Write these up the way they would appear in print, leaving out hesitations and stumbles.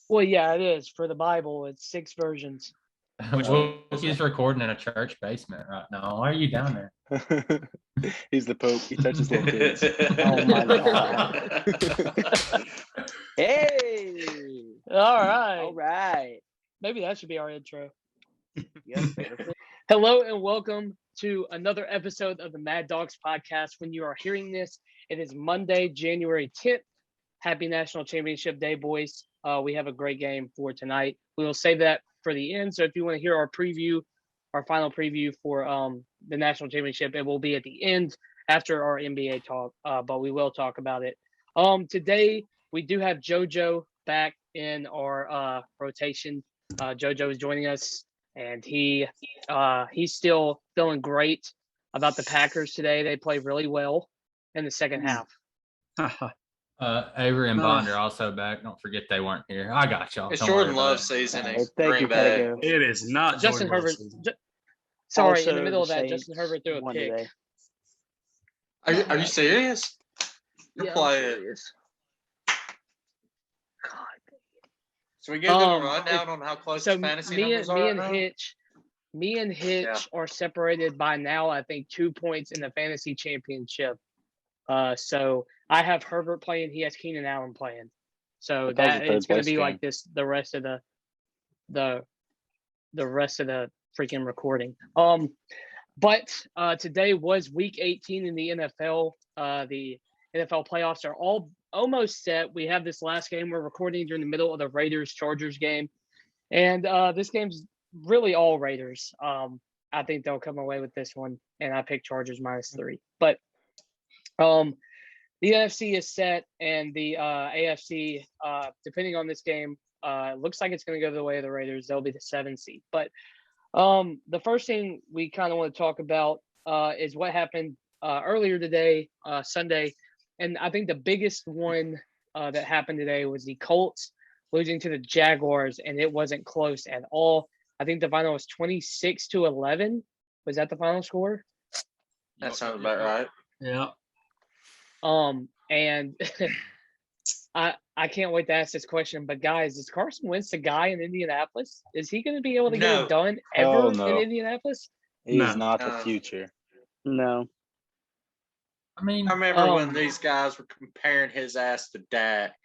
Well, yeah, it is. For the Bible, it's 6 versions. Which he's recording in a church basement right now. Why are you down there? He's the Pope. He touches little kids. Oh my God. Hey. All right. All right. Maybe that should be our intro. Yes, perfect. Hello and welcome to another episode of the Mad Dawgs podcast. When you are hearing this, it is Monday, January 10th. Happy National Championship Day, boys. We have a great game for tonight. We will save that for the end. So if you want to hear our preview, our final preview for the National Championship, it will be at the end after our NBA talk, but we will talk about it. Today, we do have JoJo back in our rotation. JoJo is joining us, and he's still feeling great about the Packers today. They played really well in the second half. Avery and Bond are also back. Don't forget they weren't here. I got y'all. It's Don't Jordan worry about Love it. season in Thank you, Green Bay. Pettigrew. It is not Justin Jordan Herbert. Love's season. Sorry, in Also, the middle of that, Saints Justin Herbert threw a won pick. today. Are you serious? You're Yeah, I'm playing. serious. God. So we give them a rundown on how close So the fantasy me numbers and are me right and now? Hitch are separated by now, I think, 2 points in the fantasy championship. So I have Herbert playing. He has Keenan Allen playing. So That was that the third it's going to place be game. like this the rest of the rest of the freaking recording. But today was week 18 in the NFL. The NFL playoffs are all almost set. We have this last game we're recording during the middle of the Raiders-Chargers game. And this game's really all Raiders. I think they'll come away with this one, and I picked Chargers -3. But the NFC is set, and the AFC, depending on this game, looks like it's going to go the way of the Raiders. They'll be the 7th seed. But the first thing we kind of want to talk about is what happened earlier today, Sunday. And I think the biggest one that happened today was the Colts losing to the Jaguars, and it wasn't close at all. I think the final was 26-11. Was that the final score? That sounds about right. Yeah. And I can't wait to ask this question, but guys, is Carson Wentz the guy in Indianapolis? Is he going to be able to get No. it done Hell ever no. in Indianapolis? He is No. not the future. No. I mean, I remember when Um, these guys were comparing his ass to Dak.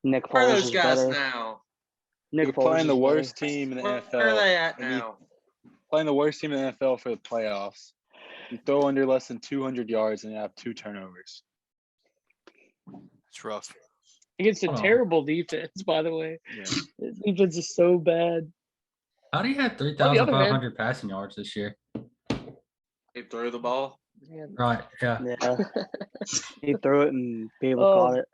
Nick Where are Foles those is guys better. now? Nick You're Foles playing the is worst better. team in the Where NFL. are they at and you- now? Playing the worst team in the NFL for the playoffs. You throw under less than 200 yards and you have 2 turnovers. It's rough. Against a Hold on. terrible defense, by the way. Yeah. His defense is so bad. how do you have On the other 3,500 passing yards this year? He threw the ball. Man. Right. Yeah. Yeah. He threw it and people Oh. caught it.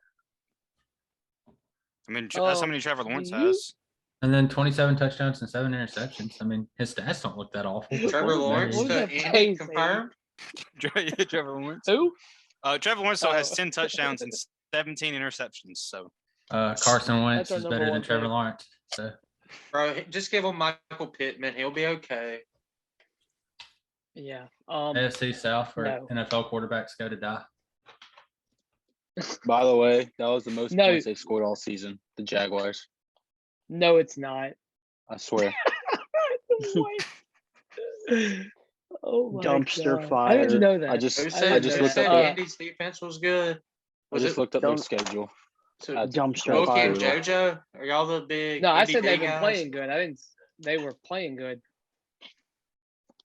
I mean, that's how many Trevor Lawrence has. And then 27 touchdowns and 7 interceptions. I mean, his stats don't look that awful. Trevor Lawrence what was to that Indy pace, confirmed. Trevor Lawrence. Who? Trevor Lawrence still has Oh. 10 touchdowns and 17 interceptions. So Carson Wentz That's our is number better than one Trevor pick. Lawrence. So Bro, just give him Michael Pittman. He'll be okay. Yeah. AFC South where No. NFL quarterbacks go to die. By the way, that was the most No. points they've scored all season. The Jaguars. No, it's not. I swear. Oh my Dumpster God. How did you fire. know that? I just Who I said, just who looked said up- Indy's defense was good? I Was just it looked up their Don't- schedule. so Dumpster Wilkie fire. and JoJo? Are y'all the big No, I Indy said they've D been guys? playing good. I didn't. They were playing good.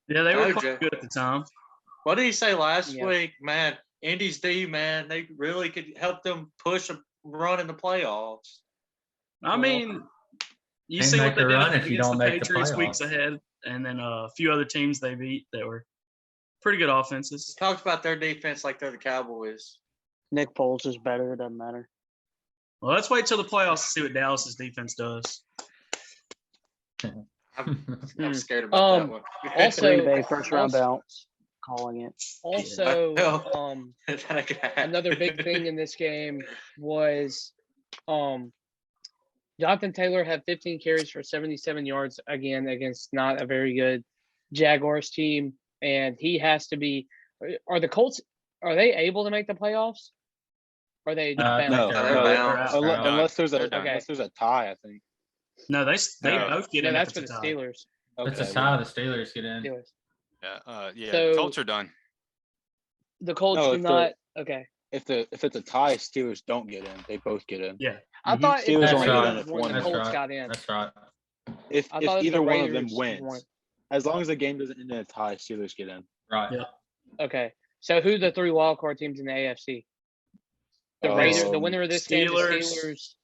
yeah, they were Mojo. playing good at the time. What did he say last Yeah. week? Man, Indy's D, man, they really could help them push a run in the playoffs. I mean, you Can't see make what they a did run if you against don't the make the Patriots weeks playoffs. ahead, and then a few other teams they beat that were pretty good offenses. Talks about their defense like they're the Cowboys. Nick Foles is better. It doesn't matter. Well, let's wait till the playoffs to see what Dallas's defense does. I'm scared about that one. also- Green Bay first round also- bounce. Calling it. Also, Well, That could happen. another big thing in this game was Jonathan Taylor had 15 carries for 77 yards again against not a very good Jaguars team, and he has to be. Are the Colts? Are they able to make the playoffs? Or they I bound? think No, they're no, bounced. They're out. unless there's They're a done. unless there's a tie, I think. No, they No. both get No, in that's if for it's the a tie. Steelers. It's a Okay, tie. The Steelers get in. Steelers. Yeah. So- Colts are done. The Colts No, do if the- not. Okay. If it's a tie, Steelers don't get in. They both get in. Yeah. I Mhm. thought if Steelers the only get in Raiders if won, one the wins. Colts That's right. got in. That's right. If I thought if either the one of them Raiders wins, won. as long as the game doesn't end in a tie, Steelers get in. Right. Yeah. Okay. So who are the 3 wild card teams in the AFC? The Raiders. The winner of this game, the Steelers, Steelers.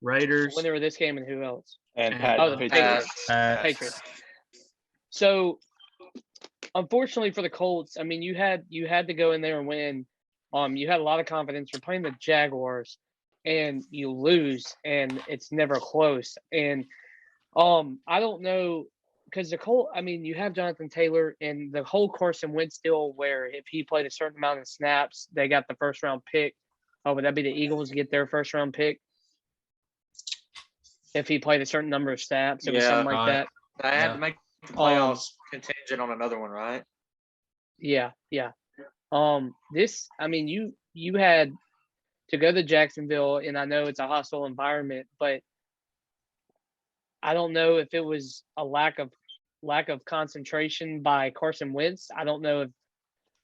Raiders. The winner of this game, and who else? And And- Pat, Oh, the Patriots. Patriots. So, unfortunately for the Colts, I mean, you had to go in there and win. You had a lot of confidence. You're playing the Jaguars, and you lose, and it's never close. And I don't know because the Colts. I mean, you have Jonathan Taylor and the whole Carson Wentz deal, where if he played a certain amount of snaps, they got the first round pick. Oh, would that be the Eagles get their first round pick? If he played a certain number of snaps, it was Yeah. something like Right. that. They had to make the playoffs contingent on another one, right? Yeah. This, I mean, you had to go to Jacksonville, and I know it's a hostile environment, but I don't know if it was a lack of concentration by Carson Wentz. I don't know if,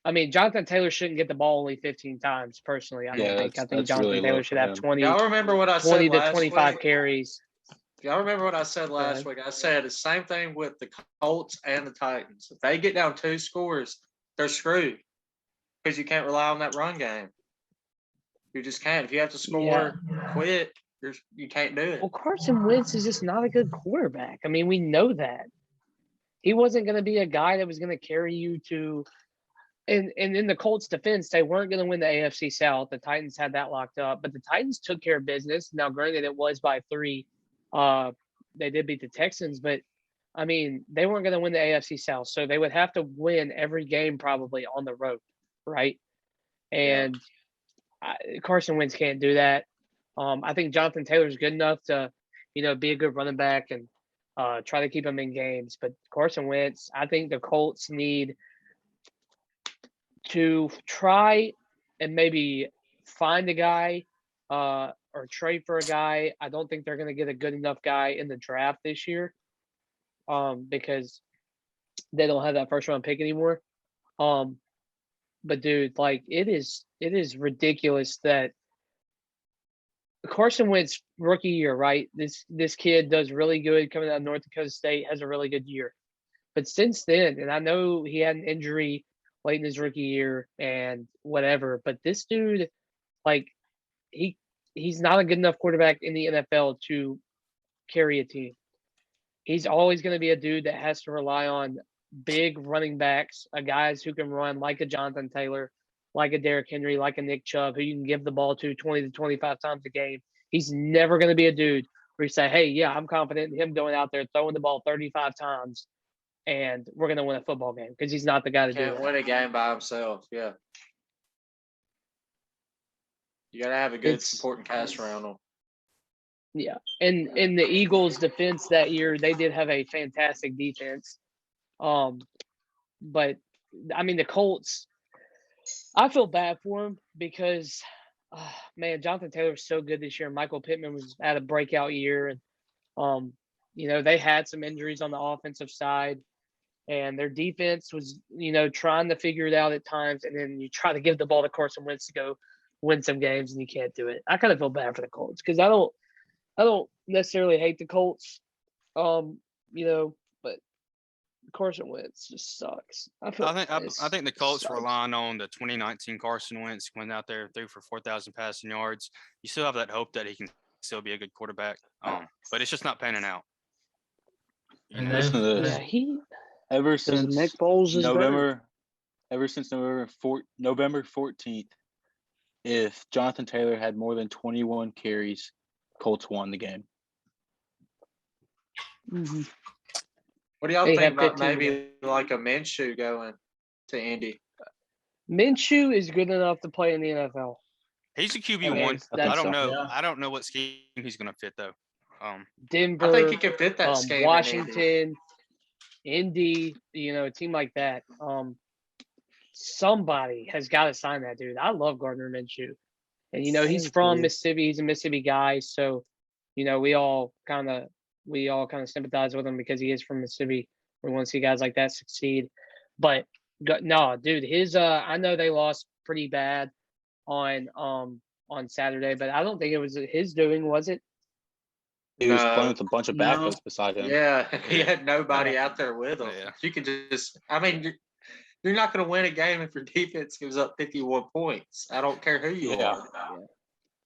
I mean, Jonathan Taylor shouldn't get the ball only 15 times. Personally, I don't Yeah, think. I that's think Jonathan really Taylor low should for have him. 20 Y'all remember what I said 20 to last 25 week? carries. Y'all remember what I said last ahead. week? I said the same thing with the Colts and the Titans. If they get down 2 scores, they're screwed because you can't rely on that run game. You just can't. If you have to score quick, you can't do it. Well, Carson Wentz is just not a good quarterback. I mean, we know that. He wasn't going to be a guy that was going to carry you to and in the Colts' defense, they weren't going to win the AFC South. The Titans had that locked up, but the Titans took care of business. Now, granted, it was by 3. They did beat the Texans, but I mean, they weren't going to win the AFC South, so they would have to win every game probably on the road, right? And Carson Wentz can't do that. I think Jonathan Taylor's good enough to, be a good running back and try to keep him in games. But Carson Wentz, I think the Colts need to try and maybe find a guy or trade for a guy. I don't think they're going to get a good enough guy in the draft this year because they don't have that first round pick anymore. But dude, like it is ridiculous that Carson Wentz rookie year, right? This kid does really good coming out of North Dakota State, has a really good year. But since then, and I know he had an injury late in his rookie year and whatever, but this dude, like he's not a good enough quarterback in the NFL to carry a team. He's always going to be a dude that has to rely on big running backs, guys who can run like a Jonathan Taylor, like a Derrick Henry, like a Nick Chubb, who you can give the ball to 20 to 25 times a game. He's never going to be a dude where you say, hey, yeah, I'm confident in him going out there, throwing the ball 35 times, and we're going to win a football game because he's not the guy to do Can't that. win a game by himself. Yeah. You got to have a good supporting cast around him. Yeah. And in the Eagles' defense that year, they did have a fantastic defense. But, I mean, the Colts, I feel bad for him because, man, Jonathan Taylor was so good this year. Michael Pittman was at a breakout year. And, they had some injuries on the offensive side. And their defense was, trying to figure it out at times. And then you try to give the ball to Carson Wentz to go win some games, and you can't do it. I kind of feel bad for the Colts because I don't necessarily hate the Colts, but Carson Wentz just sucks. I think the Colts sucks. relying on the 2019 Carson Wentz went out there, threw for 4,000 passing yards. You still have that hope that he can still be a good quarterback, but it's just not panning out. And Listen to this. Yeah, Ever since Nick Foles is November 14th, if Jonathan Taylor had more than 21 carries, Colts won the game. Mhm. What do y'all They think have about 15 maybe like a Minshew going to Indy? Minshew is good enough to play in the NFL. He's a I QB1. mean, I that's don't know. Yeah. I don't know what scheme he's going to fit though. Denver, I think he could fit that scheme. Washington, Indy, a team like that. Somebody has got to sign that dude. I love Gardner Minshew. And he's Thank from you. Mississippi. He's a Mississippi guy, so we all kind of sympathize with him because he is from Mississippi. We want to see guys like that succeed. But no, dude, his I know they lost pretty bad on Saturday, but I don't think it was his doing, was it? He was No. playing with a bunch of No. backups beside him. Yeah, he Yeah. had nobody out there with him. Yeah. You could just, I mean, you're not going to win a game if your defense gives up 51 points. I don't care who you Yeah. are.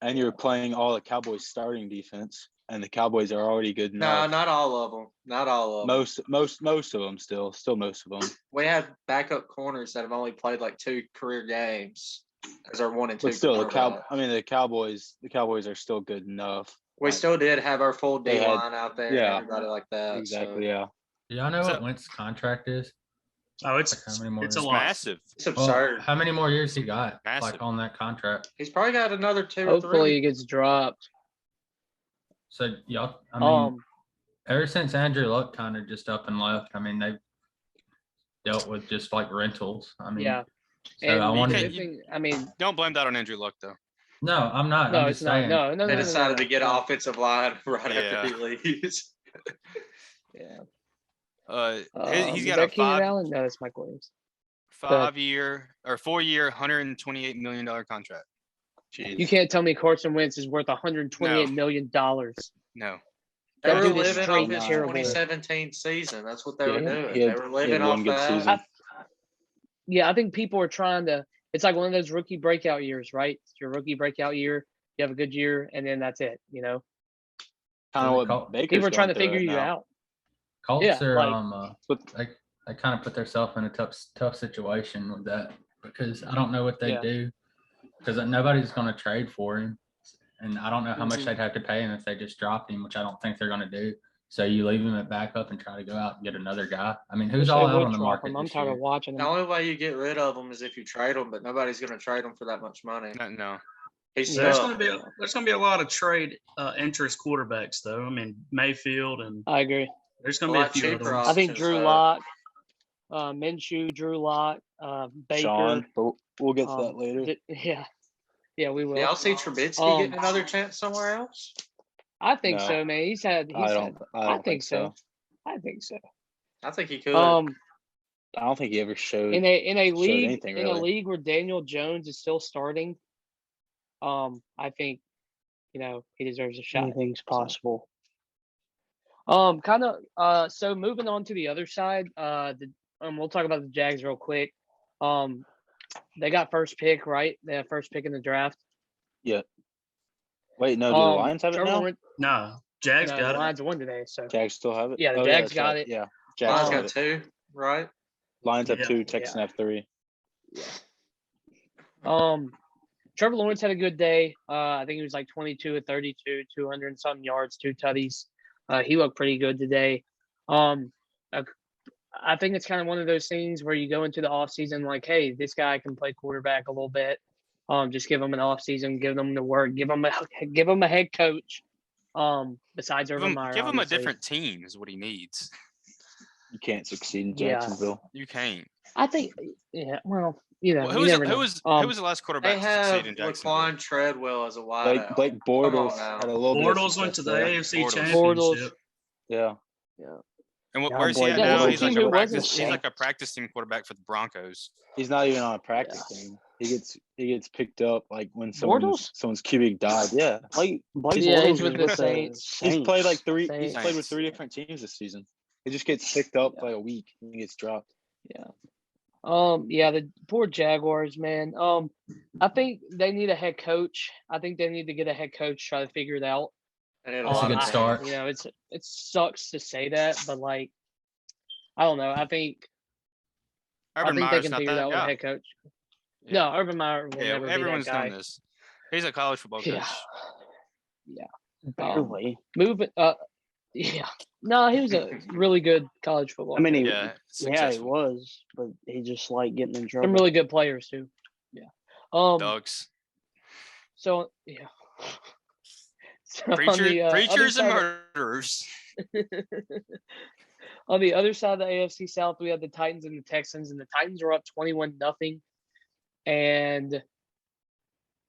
And you're playing all the Cowboys starting defense, and the Cowboys are already good No, enough. not all of them. Not all of them. Most of them still most of them. We have backup corners that have only played like 2 career games as our 1 and 2. But still, the cornerback. Cowboys are still good enough. We still did have our full They D had- line out there. yeah. And everybody like that. Exactly. So Yeah. Yeah, I know So- what Wentz's contract is. Oh, it's Like how many more it's a years? lot. Massive. it's Well, absurd. how many more years he got? Massive. Like on that contract. He's probably got another 2 or Hopefully 3. he gets dropped. So y'all, I mean, Um, ever since Andrew Luck kind of just up and left, I mean, they've dealt with just like rentals. I mean, yeah. So And I the wonder. good thing, I mean, Don't blame that on Andrew Luck though. No, I'm not. no, I'm it's just not. saying. No. They decided to get no. offensive line right Yeah. after he leaves. Yeah. He's Is got that a Keenan Allen? No, that's Mike Williams. ahead. 4-year, $128 million contract. Jeez. You can't tell me Carson Wentz is worth $128 million. No. They That were dude is living straight off his terrible. 2017 season. That's what they were Yeah, doing. he They had- were he living had off one good that. season. Yeah, I think people are trying to. It's like one of those rookie breakout years, right? It's your rookie breakout year. You have a good year, and then that's it. Kind Well, of what Baker's People are trying to going through figure right you now. out. Colts Yeah, are like- But they kind of put themselves in a tough situation with that because I don't know what they Yeah. do because nobody's going to trade for him, and I don't know how much Mhm. they'd have to pay him if they just dropped him, which I don't think they're going to do. So you leave him at backup and try to go out and get another guy. I mean, who's Wish all they out would on the drop market him. I'm this tired year? of watching The him. only way you get rid of them is if you trade them, but nobody's going to trade them for that much money. No. He Yeah. There's sucked. gonna be a lot of trade interest quarterbacks though. I mean Mayfield and I agree. there's A gonna be a lot few cheaper other ones. I think options, Drew though. Lock, Minshew, Drew Lock, Baker. Sean, but we'll get to that later. Yeah, we will. Y'all see Trubisky Um, getting another chance somewhere else? I think No. so, man. He's had. I don't think so. I think so. I think he could. I don't think he ever showed. In a showed league anything, in a really. league where Daniel Jones is still starting, I think he deserves a shot. Anything's possible. So moving on to the other side, we'll talk about the Jags real quick. They got first pick, right? They have first pick in the draft. Yeah. Wait, no. Do the Lions have it Trevor now? Lawrence- No, Jags no, got the it. Lions won today, so Jags still have it. Yeah, the Oh, Jags that's got right. it. Yeah, Lions Jags got have it. 2, right? Lions have Yeah. 2. Texans have 3. Trevor Lawrence had a good day. I think he was like 22 of 32, 200 and some yards, 2 tutties. He looked pretty good today. I think it's kind of one of those things where you go into the offseason like, hey, this guy can play quarterback a little bit. Just give him an offseason, give him the work, give him a head coach. Besides Urban Meyer, Give him a obviously. different team is what he needs. You can't succeed in Yeah. Jacksonville. You can't. I think, yeah. Well, Well, you never know. who was the last They quarterback to have succeed in Jacksonville? Laquan Treadwell as a wideout. Blake Bortles Come on now. had a little bit of Bortles went to the success there. AFC Bortles. Championship. Yeah. And Yeah, where's he Blake at Yeah, now? that's a He's team like who a wasn't practice. He's shanked. like a practice team quarterback for the Broncos. He's not even on a practice team. He gets picked up like when someone's QB died. Yeah. Blake Yeah, Bortles he's with was the Saints. He's played like 3 Saints. he's played with 3 different teams this season. He just gets picked up like a week and he gets dropped. The poor Jaguars, man. I think they need a head coach. I think they need to get a head coach, try to figure it out. And That's a good start. It sucks to say that, but like, I don't know. I think Urban they Meyer's can not figure it that out with a guy. head coach. Yeah. No, Urban Meyer will Yeah, never everyone's be that guy. done this. He's a college football coach. Yeah. barely. Moving. Yeah. No, he was a really good college football. I mean, he, Yeah, yeah, he successful. was, but he just like getting in trouble. some really good players too. Yeah. Dogs. So yeah. So on the, other Preachers and side of- murderers. On the other side of the AFC South, we had the Titans and the Texans, and the Titans were up 21-0. And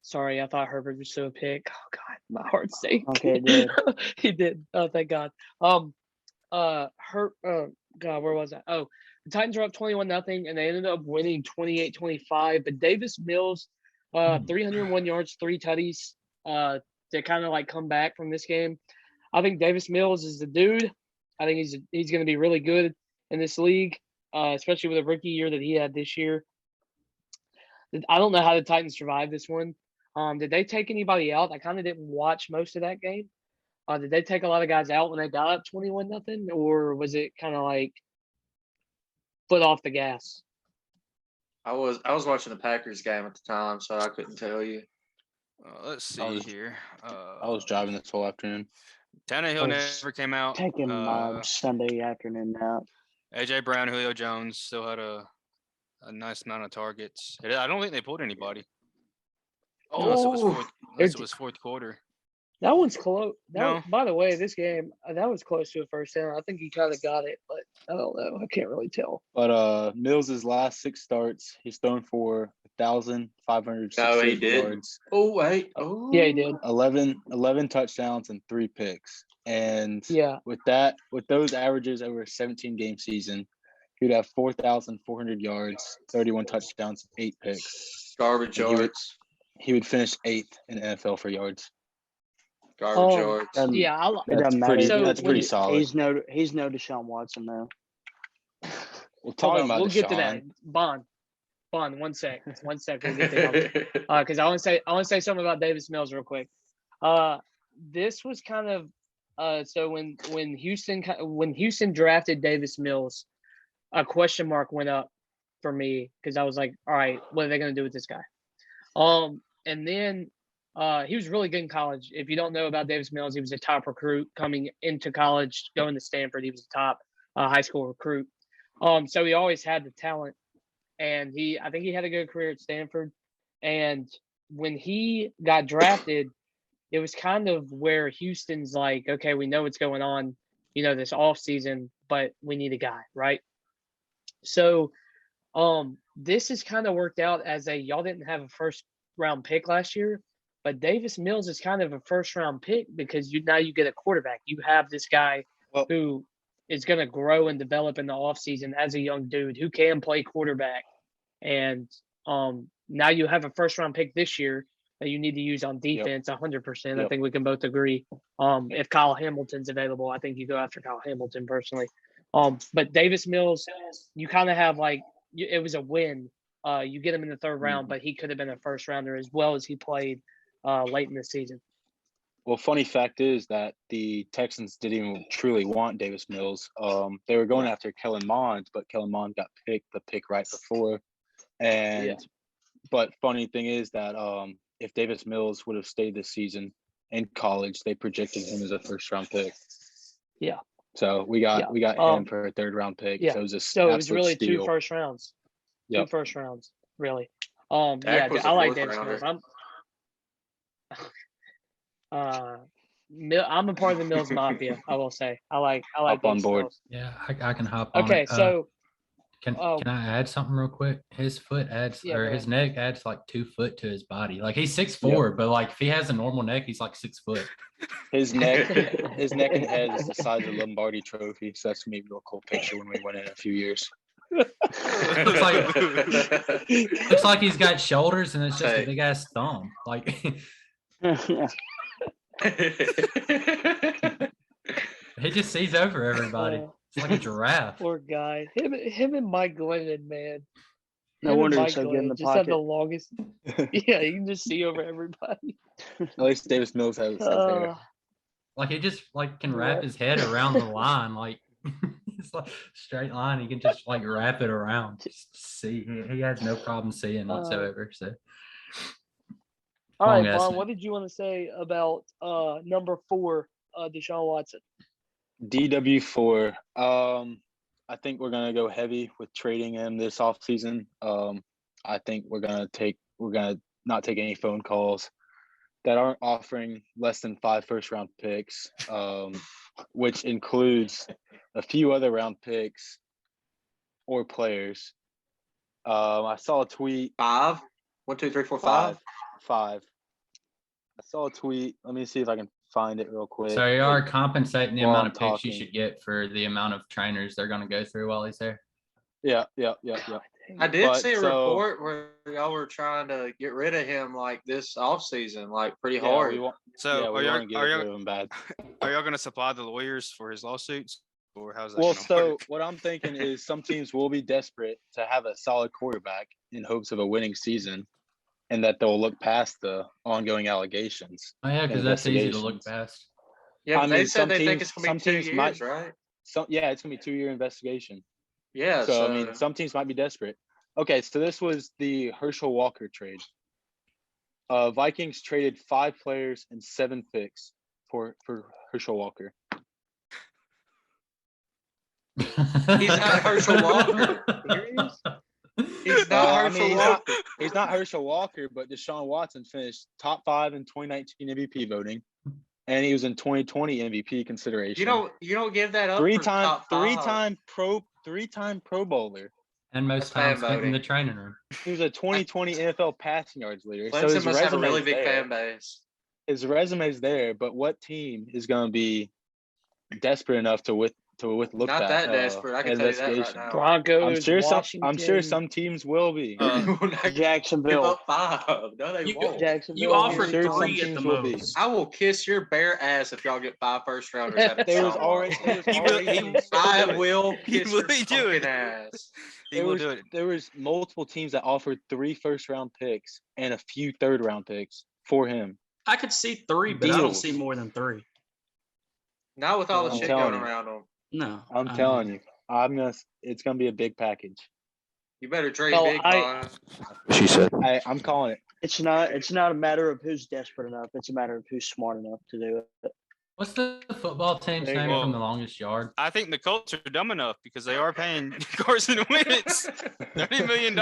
Sorry, I thought Herbert was still a pick. Oh God, my heart sank. Okay, good. He did. Oh, thank God. God, where was I? Oh, the Titans were up 21-0, and they ended up winning 28-25. But Davis Mills, 301 yards, 3 tutties, to kind of like come back from this game. I think Davis Mills is the dude. I think he's going to be really good in this league, especially with a rookie year that he had this year. I don't know how the Titans survived this one. Did they take anybody out? I kind of didn't watch most of that game. Did they take a lot of guys out when they got up 21-0, or was it kind of like foot off the gas? I was watching the Packers game at the time, so I couldn't tell you. Let's see was- here. I was driving this whole afternoon. Tannehill I was never came out. Taking my Sunday afternoon nap. AJ Brown, Julio Jones still had a nice amount of targets. I don't think they pulled anybody. Unless it was Oh, fourth quarter. That one's close. No. By the way, this game that was close to a first down. I think he kind of got it, but I don't know. I can't really tell. But Mills' last 6 starts, he's thrown for 1,568 No, he didn't. yards, oh wait. Oh, Yeah, he did. 11 touchdowns, and 3 picks. And Yeah. with those averages over a 17-game season, he'd have 4,400 yards, 31 touchdowns, 8 picks. Garbage And he would- yards. He would finish 8th in NFL for yards. Garbage Oh, yards. Yeah, It doesn't matter. Pretty, So that's pretty solid. He's no Deshaun Watson though. Well, hold talking on, about we'll Deshaun, get to that. Bond, 1 sec. 1 sec. We'll get to that. Because I want to say something about Davis Mills real quick. This was kind of so when Houston drafted Davis Mills, a question mark went up for me because I was like, all right, what are they going to do with this guy? And then he was really good in college. If you don't know about Davis Mills, he was a top recruit coming into college, going to Stanford. He was a top high school recruit. So he always had the talent, and I think he had a good career at Stanford. And when he got drafted, it was kind of where Houston's like, okay, we know what's going on, this off season, but we need a guy, right? So, this has kind of worked out as y'all didn't have a first round pick last year, but Davis Mills is kind of a first round pick because now you get a quarterback. You have this guy who is going to grow and develop in the offseason as a young dude who can play quarterback. And now you have a first round pick this year that you need to use on defense 100%. I think we can both agree. If Kyle Hamilton's available, I think you go after Kyle Hamilton personally. But Davis Mills, you kind of have it was a win. You get him in the third round, but he could have been a first rounder as well as he played late in the season. Well, funny fact is that the Texans didn't even truly want Davis Mills. They were going after Kellen Mond, but Kellen Mond got picked the pick right before. But funny thing is that if Davis Mills would have stayed this season in college, they projected him as a first round pick. Yeah. So we got him for a third round pick. Yeah. So it was really steal. 2 first rounds. Yep. 2 first rounds, really. Dak was a I like fourth Davis Mills. rounder. I'm a part of the Mills Mafia. I will say I like Hop on Davis board. Mills. Yeah, I can hop on. Okay, it. so Can I add something real quick? His foot adds, Yeah, or go his ahead. neck adds like 2 foot to his body. Like he's 6'4", but like if he has a normal neck, he's like 6 foot. His neck and head is the size of the Lombardi Trophy. So that's gonna be a real cool picture when we win in a few years. looks like he's got shoulders and it's just a Hey. big ass thumb. Like he just sees over everybody. It's like a giraffe. Poor guy. Him and Mike Glennon, man. No Him and wonder Mike he's so good in the Glennon just have the pocket. longest. Yeah, you can just see over everybody. At least Davis Mills has hair. Like he just like can Yeah. wrap his head around the line. Like it's like straight line. He can just like wrap it around. Just see. He has no problem seeing whatsoever. So All right, Long ass Vaughn, neck. what did you want to say about number 4, Deshaun Watson? DW4. I think we're gonna go heavy with trading him this offseason. I think we're gonna not take any phone calls that aren't offering less than 5 first round picks, which includes a few other round picks or players. I saw a tweet. 5? 1, 2, 3, 4, 5. 5. I saw a tweet. Let me see if I can find it real quick. So you are compensating the While amount I'm of picks you talking. should get for the amount of trainers they're going to go through while he's there. Yeah. I did But see a so- report where y'all were trying to get rid of him like this offseason, like pretty Yeah, hard. we want. So yeah, are we y'all want to get are rid y'all of him bad. are y'all gonna supply the lawyers for his lawsuits, or how's that Well, gonna so work? what I'm thinking is some teams will be desperate to have a solid quarterback in hopes of a winning season, and that they'll look past the ongoing allegations. Oh yeah, because that's easy to look Investigations. past. Yeah, I but they mean, said some they think teams- it's gonna some be 2 teams years, might- right? Yeah, it's gonna be a 2-year investigation. Yeah. So I mean, some teams might be desperate. Okay, so this was the Herschel Walker trade. Vikings traded 5 players and 7 picks for Herschel Walker. He's not Herschel Walker. Serious? He's not I Herschel mean, Walker. he's not Herschel Walker, but Deshaun Watson finished top 5 in 2019 MVP voting, and he was in 2020 MVP consideration. You don't give that up. three-time for top five. three-time Pro Bowler. And most That's fan times spent in the voting. training room. He was a 2020 NFL passing yards leader. So Clemson his must have a really resume's big there. fan base. His resume's there, but what team is going to be desperate enough to look Not at that desperate. I can tell you that right investigation? now. Broncos, I'm sure some teams will be. They will not give Jacksonville. up 5. No, they You won't. Jacksonville. You offered sure some 3 at the teams will be. most. I will kiss your bare ass if y'all get 5 first rounders out of There was Deshaun already, Watson. there was He already, I will He kiss your will do it. fucking ass. He will do it. there was multiple teams that offered 3 first-round picks and a few third-round picks for him. I could see 3, but I don't Deals. see more than 3. Not with all the I'm shit telling going you. around them. No. I'm telling you, it's gonna be a big package. You better trade No, big, Vaughn. She said. I'm calling it. It's not a matter of who's desperate enough. It's a matter of who's smart enough to do it. What's the football team's There you name go. from the longest yard? I think the Colts are dumb enough because they are paying Carson Wentz $30 million.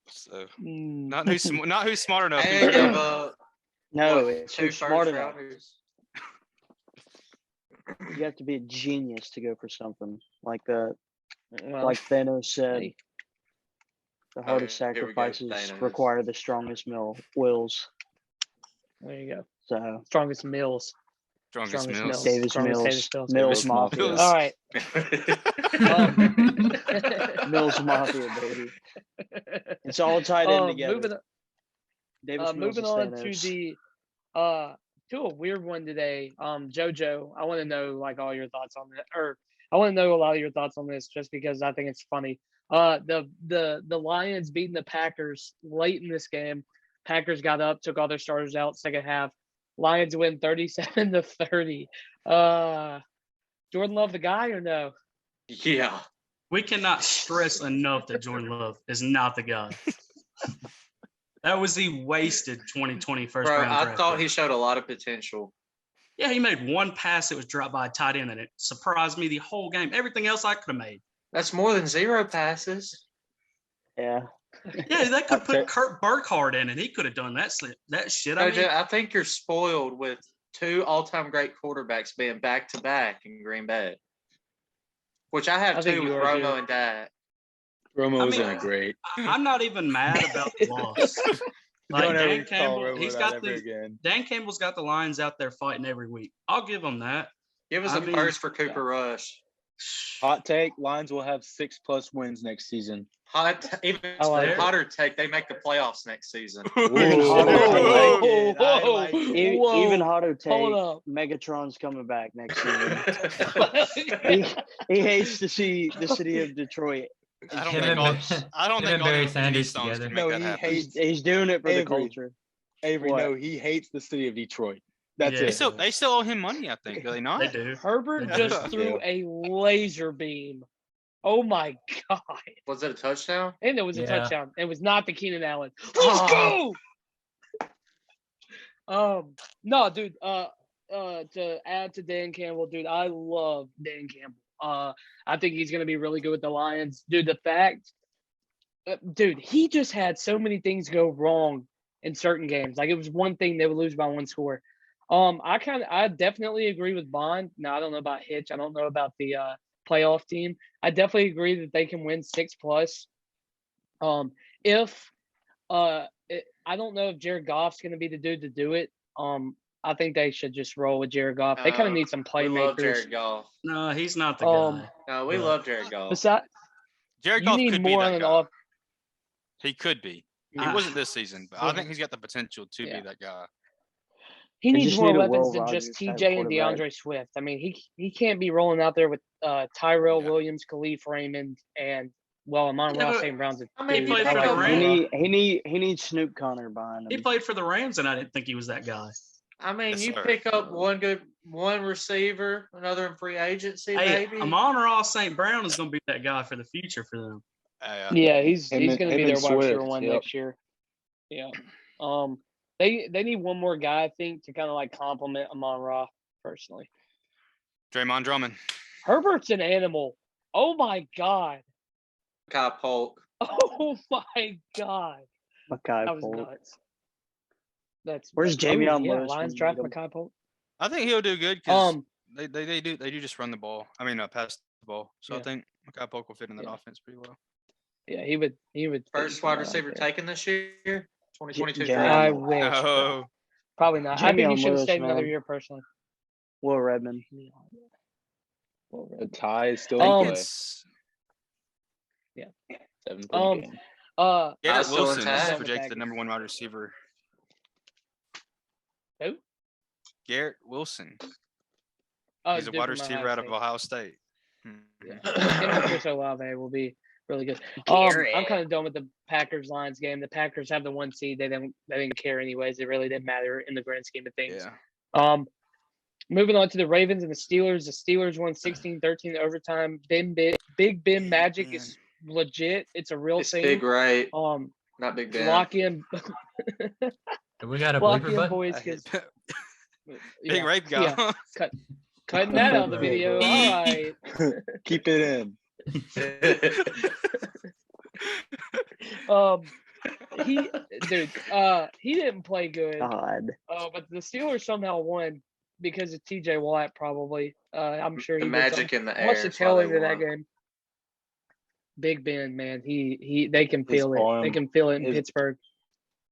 So not who's smart enough. And who's give dumb. up No, what, it's 2 who's smart first enough. rounders. You have to be a genius to go for something like that. Well, Like Thanos said, hey. the hardest here we go, sacrifices Thanos. require the strongest wills. there you go. So Strongest Mills. Strongest Strongest Mills. Davis Strongest Mills, Davis Mills Mills Mafia, Mafia. All right. Mills Mafia, baby. It's all tied in together. Davis Mills Moving is on Thanos. to a weird one today. JoJo, I want to know like all your thoughts on that, or I want to know a lot of your thoughts on this, just because I think it's funny. The Lions beating the Packers late in this game. Packers got up, took all their starters out, second half. Lions win 37-30. Jordan Love the guy or no? Yeah. We cannot stress enough that Jordan Love is not the guy. That was the wasted 2020 first Bro, round I draft thought pick. he showed a lot of potential. Yeah, he made one pass that was dropped by a tight end, and it surprised me the whole game. Everything else I could have made. That's more than 0 passes. Yeah. Yeah, they could put Okay. Kurt Burkhardt in, and he could have done that shit. I mean, JoJo, I think you're spoiled with 2 all-time great quarterbacks being back-to-back in Green Bay. Which I have I think too with you are, too. Romo and Dak. Romo I was mean, in a great. I'm not even mad about the loss. Like Don't ever Dan call Campbell, Romo he's that got ever the again. Dan Campbell's got the Lions out there fighting every week. I'll give him that. Give us I a mean, first for Cooper Rush. Hot take: Lions will have 6+ wins next season. Even I like it. hotter take, they make the playoffs next season. Even Whoa, hotter I like take. it. I like it. Even hotter take. Hold up. Megatron's coming back next season. he hates to see the city of Detroit. I don't Him think and all, Ba- I don't him think and all Barry the Sanders Stones together. can make No, that he happen. hates He's doing it for the Avery. culture. Avery. What? No, he hates the city of Detroit. That's Yeah. it. They still owe him money, I think. Do they not? They do. Herbert They just do. threw a laser beam. Oh my god! Was it a touchdown? And it was a Yeah. touchdown. It was not the Keenan Allen. Let's go. No, dude. To add to Dan Campbell, dude, I love Dan Campbell. I think he's gonna be really good with the Lions, dude. The fact, dude, he just had so many things go wrong in certain games. Like it was one thing they would lose by one score. I definitely agree with Bond. Now I don't know about Hitch. I don't know about the playoff team. I definitely agree that they can win 6+. If I don't know if Jared Goff's going to be the dude to do it. I think they should just roll with Jared Goff. They kind of need some We love playmakers. Jared Goff. No, he's not the Um, guy. No, we Yeah. love Jared Goff. Besides, Jared you Goff need could be more on that an guy. off. He could be. He Ah. wasn't this season, but I Yeah. think he's got the potential to Yeah. be that guy. He They needs just more need a weapons Will than just Rogers type TJ and quarterback. DeAndre Swift. I mean, he can't be rolling out there with Tyrell Yeah. Williams, Khalif Raymond, and Amon Yeah, Ross but- St. Brown's. I mean, he played for the Amon Rams. Ra. He needs Snoop Connor behind him. He played for the Rams, and I didn't think he was that guy. I mean, Yes, you sir. pick up one receiver, another in free agency, Hey, maybe. Amon Ross St. Brown is going to be that guy for the future for them. Yeah, he's Him going and- to be him their and wide receiver Swift, one yep. next year. Yeah. They need one more guy, I think, to kind of like complement Amon Ra personally. Draymond Drummond. Herbert's an animal. Oh my god. Kyle Polk. Oh my god. Makai That was Polk. nuts. That's Where's Javion yeah, Lewis when Lions you draft need him? Makai Polk. I think he'll do good because Um, they do just run the ball. I mean, pass the ball. So Yeah. I think Makai Polk will fit in that Yeah. offense pretty well. yeah, he would. First wide receiver taken this year, 2022 J- draft. I wish. Oh, Probably not. I think he Javion should have Lewis, stayed another man. year personally. Will Redmond. The tie is still Um, in play. it's 7-point game. Garrett still Wilson intact. is projected the number one wide receiver. Who? Garrett Wilson. Oh, He's a dude wide from receiver Ohio out of State. Ohio State. Yeah. Him and Chris Olave will be really good. Garrett. I'm kind of done with the Packers Lions game. The Packers have the 1 seed. They didn't care anyways. It really didn't matter in the grand scheme of things. Yeah. Moving on to the Ravens and the Steelers. The Steelers won 16-13 overtime. Big Ben magic is legit. It's a real It's thing. Big Ray, Um, not Big Ben. lock in, Do we got a lock bleeper in, button? boys. 'Cause Big rape guy. Yeah. Cutting that out of the video. All right. Keep it in. He didn't play good. God. But the Steelers somehow won because of TJ Watt. Probably. I'm sure The he magic in the air. Much to is why tell they into that won. game. Big Ben, man, they can feel it. arm- They can feel it in his- Pittsburgh.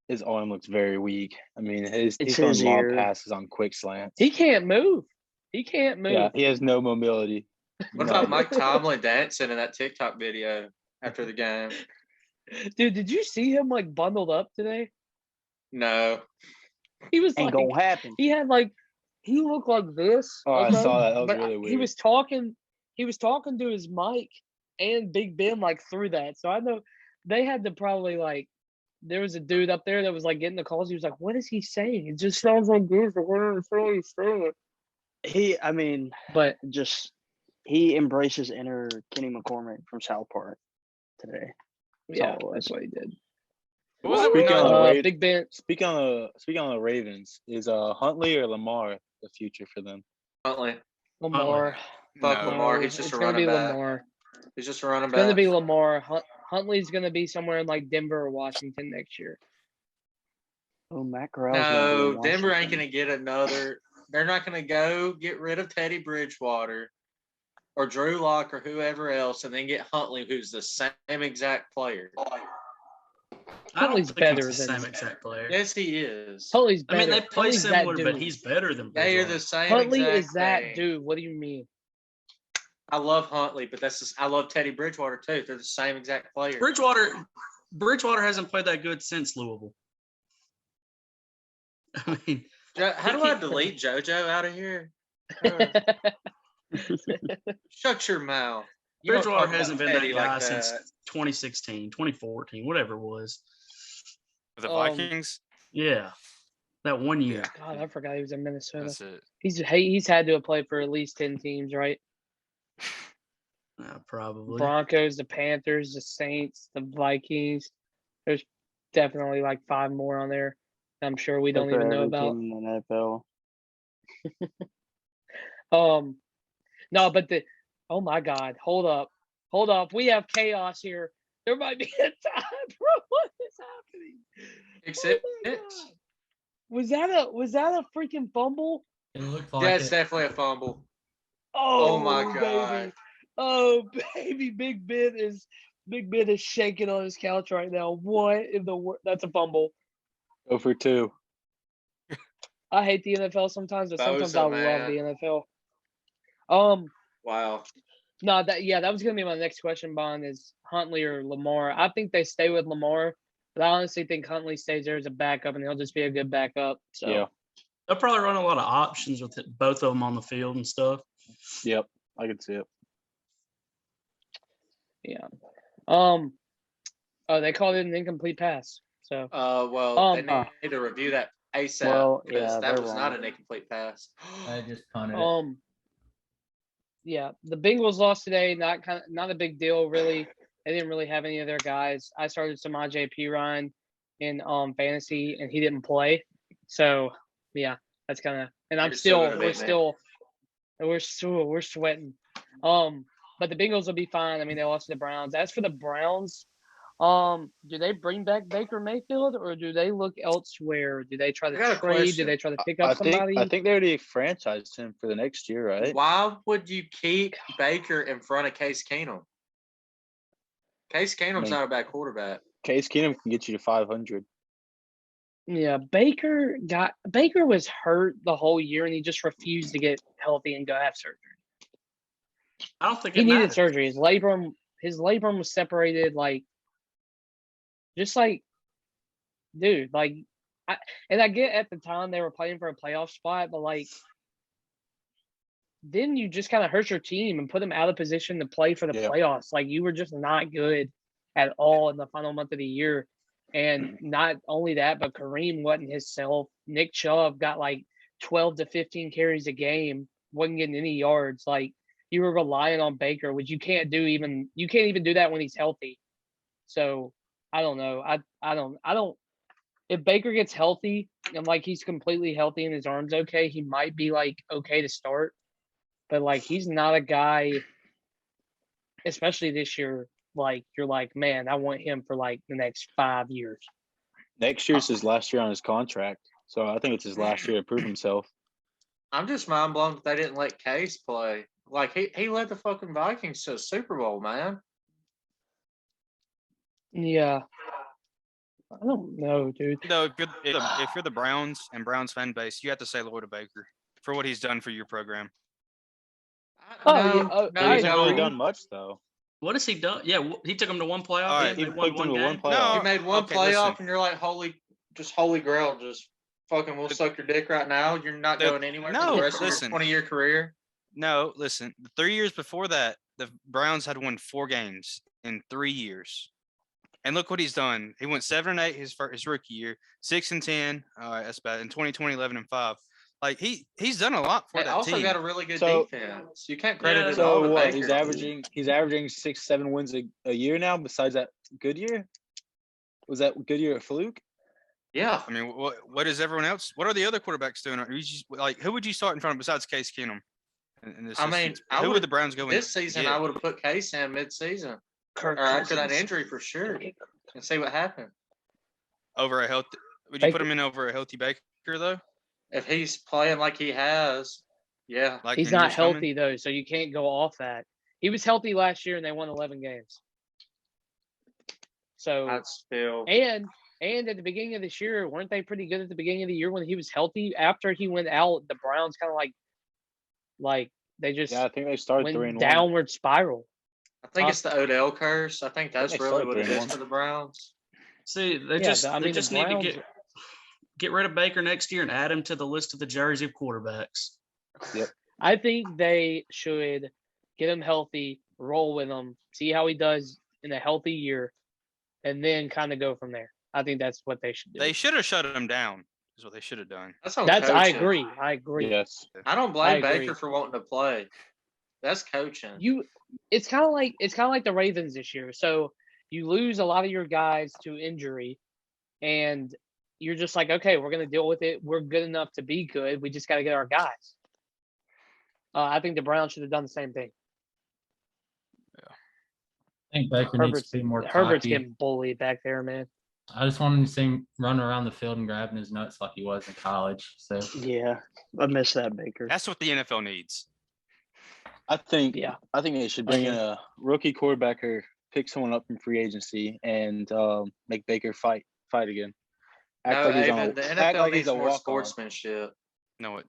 His arm looks very weak. I mean, It's he's throwing his long ear. passes on quick slants. He can't move. He can't move. Yeah, he has no mobility. What No. about Mike Tomlin dancing in that TikTok video after the game? Dude, did you see him like bundled up today? No. He was Ain't like, gonna happen. he looked like this. Oh, I okay? saw that. That was But really He weird. was talking to his mic and Big Ben like through that. So I know they had to probably like. There was a dude up there that was like getting the calls. He was like, "What is he saying? It just sounds like this. But what am I saying?" But He embraces inner Kenny McCormick from South Park today. That's yeah, all it was. that's what he did. What was it? Speaking on the Ra- Big Ben. Speaking on the Ravens, is Huntley or Lamar the future for them? Huntley. Lamar. Fuck No. Lamar. He's just It's a gonna running be back. Lamar. He's just a running It's gonna back. be Lamar. Huntley's gonna be somewhere in like Denver or Washington next year. Oh, Matt Corral's gonna be in No, Denver ain't Washington. going to get another. They're not going to go get rid of Teddy Bridgewater or Drew Lock or whoever else and then get Huntley, who's the same exact player. I don't Huntley's think he's better the than- same exact player. Yes, he is. Huntley's I better. mean, they play Huntley's that similar, but dude. he's better than They are Bridgewater. the same Huntley exact is that thing. dude. What do you mean? I love Huntley, but I love Teddy Bridgewater too. They're the same exact player. Bridgewater hasn't played that good since Louisville. I mean, How do I delete JoJo out of here? Shut your mouth. You don't Bridgewater talk hasn't about been that Teddy guy like since that. 2016, 2014, whatever it was. The Um, Vikings. Yeah, that 1 year. God, I forgot he was in Minnesota. That's it. He's had to have played for at least 10 teams, right? Probably. Broncos, the Panthers, the Saints, the Vikings. There's definitely like 5 more on there. I'm sure we don't For even know every about. team in the NFL. No, but oh my God, hold up. We have chaos here. There might be a tie, bro. What is happening? Except Oh my God. Was that a freaking fumble? It looked like yeah, it's it. definitely a fumble. Oh, my baby. God. Oh baby, Big Ben is shaking on his couch right now. What in the world? That's a fumble. Go for 2. I hate the NFL sometimes, but sometimes I Bosa, love man. the NFL. Wow. No, that was gonna be my next question, Bond, is Huntley or Lamar. I think they stay with Lamar, but I honestly think Huntley stays there as a backup and he'll just be a good backup. So Yeah. They'll probably run a lot of options with both of them on the field and stuff. Yep. I can see it. yeah. They called it an incomplete pass. So They need to review that ASAP Well, because yeah, that they're was not wrong. an incomplete pass. I just punted it. Yeah, the Bengals lost today. Not a big deal really. They didn't really have any of their guys. I started some IJP Ryan in fantasy and he didn't play. So yeah, that's kind of and I'm You're still still gonna we're beat me. still we're sweating. But the Bengals will be fine. I mean, they lost to the Browns. As for the Browns, do they bring back Baker Mayfield or do they look elsewhere? Do they try I to got a trade? Do question. they try to pick up somebody? I think they already franchised him for the next year, right? Why would you keep Baker in front of Case Keenum? Case Keenum's not a bad quarterback. Case Keenum can get you to 500. Yeah, Baker was hurt the whole year and he just refused to get healthy and go have surgery. I don't think He it needed matters. surgery. His labrum was separated dude, I get at the time they were playing for a playoff spot, but then you just kind of hurt your team and put them out of position to play for the playoffs. Like you were just not good at all in the final month of the year. And not only that, but Kareem wasn't himself. Nick Chubb got 12 to 15 carries a game, wasn't getting any yards. You were relying on Baker, which you can't even do that when he's healthy. So I don't know. I don't. If Baker gets healthy and he's completely healthy and his arm's okay, he might be okay to start. But he's not a guy, especially this year. You're man, I want him for the next 5 years. Next year's his last year on his contract, so I think it's his last year to prove himself. I'm just mind blown that they didn't let Case play. He led the fucking Vikings to a Super Bowl, man. Yeah. I don't know, dude. No, if you're the Browns and Browns fan base, you have to say loyal to Baker for what he's done for your program. No, He I hasn't really agree. done much though. What has he done? Yeah, he took him to one playoff. All right, He He won took them one to one game. playoff. You made one Okay, playoff listen. and you're like, holy grail, just fucking we'll suck your dick right now. You're not going anywhere for the rest of your 20-year career. No, listen. The 3 years before that, the Browns had won 4 games in 3 years. And look what he's done. He went 7-8 his rookie year, 6-10. That's bad. In 2020, 11-5. He's done a lot for They that also team. got a really good defense. You can't credit it all So to what? Baker. He's averaging 6-7 wins a year now. Besides that good year, was that good year a fluke? Yeah. I mean, what is everyone else? What are the other quarterbacks doing? Who would you start in front of besides Case Keenum? Who would the Browns go in? This season, I would have put Case in mid-season or after that injury for sure, and see what happened. Over a healthy? Would you put him in over a healthy Baker though? If he's playing like he has, yeah. He's not healthy though, so you can't go off that. He was healthy last year and they won 11 games. So That's still and at the beginning of this year, weren't they pretty good at the beginning of the year when he was healthy? After he went out, the Browns kind of they just I think they started went downward spiral. I think it's the Odell curse. I think that's really what it is 3-1. for the Browns. See, they just need to get rid of Baker next year and add him to the list of the Jersey of quarterbacks. Yep. I think they should get him healthy, roll with him, see how he does in a healthy year, and then kind of go from there. I think that's what they should do. They should have shut him down. Is what they should have done. I agree. Yes. I don't blame Baker for wanting to play. That's coaching. It's kind of like the Ravens this year. So you lose a lot of your guys to injury, and you're just like, okay, we're gonna deal with it. We're good enough to be good. We just got to get our guys. I think the Browns should have done the same thing. I think Baker needs to be more cocky. Herbert's getting bullied back there, man. I just wanted to see him run around the field and grabbing his nuts like he was in college. So Yeah, I miss that, Baker. That's what the NFL needs. I think they should bring in a rookie quarterback or pick someone up from free agency and make Baker fight again. Act No, like he's on Aiden, a, the act NFL like he's needs a more walk-on. sportsmanship. No, it.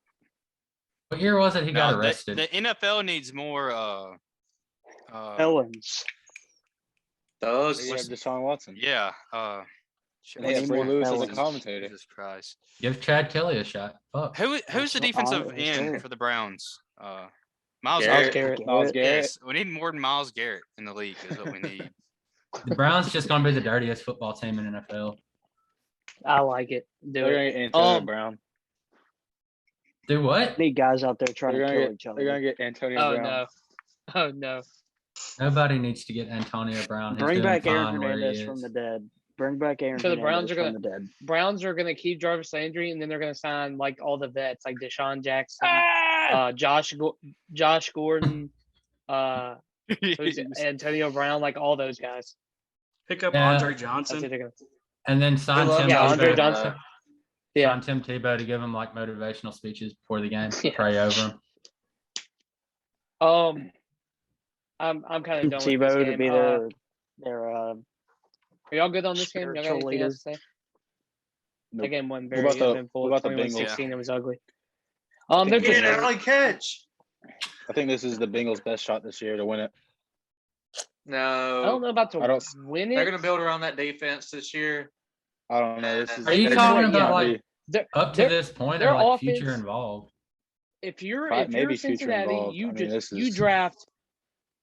What year was it he got No, arrested? the NFL needs more. Felons. Those. They have Deshaun Watson. Yeah. And they have need Ray more Lewis as a felons. commentator. Jesus Christ. Give Chad Kelly a shot. Fuck. Who's That's the what- defensive that's end right. for the Browns? Miles Garrett. Garrett. Miles Garrett. Yes, we need more than Miles Garrett in the league. Is what we need. The Browns just gonna be the dirtiest football team in NFL. I like it. Do They're it. gonna get Antonio Um, Brown. Do what? Need guys out there trying They're to gonna kill get. each other. They're gonna get Antonio Oh Brown. no. Oh no. Nobody needs to get Antonio Brown. He's Bring doing back Aaron fine where he Hernandez is. from the dead. Bring back Aaron So the Hernandez Browns are from gonna- the dead. Browns are gonna keep Jarvis Landry, and then they're gonna sign like all the vets, like Deshaun Jackson, Josh Gordon, who's Antonio Brown, like all those guys. Pick up Yeah. Andre That's Johnson. what they're gonna. And then sign love Tim Yeah, Josh Andre Tebow. Gordon, Johnson. though. Yeah. Sign Tim Tebow to give him like motivational speeches before the game. Yeah. Pray over him. I'm kind of done with this Tebow to game. be their Are y'all good on this game? Y'all got spiritual anything else to say? That Nope. game wasn't What very about the- eventful. what about the 21-16, it was ugly. think They're the Get just, an early catch. I think this is the Bengals' best shot this year to win it. I don't No, know about to I don't- win they're it. going to build around that defense this year. I don't know. This is. Are you they're talking gonna about, be- like, They're- Up to they're- this point, their or like future offense- involved. if you're maybe future Cincinnati, involved. you I mean, just this you is- draft,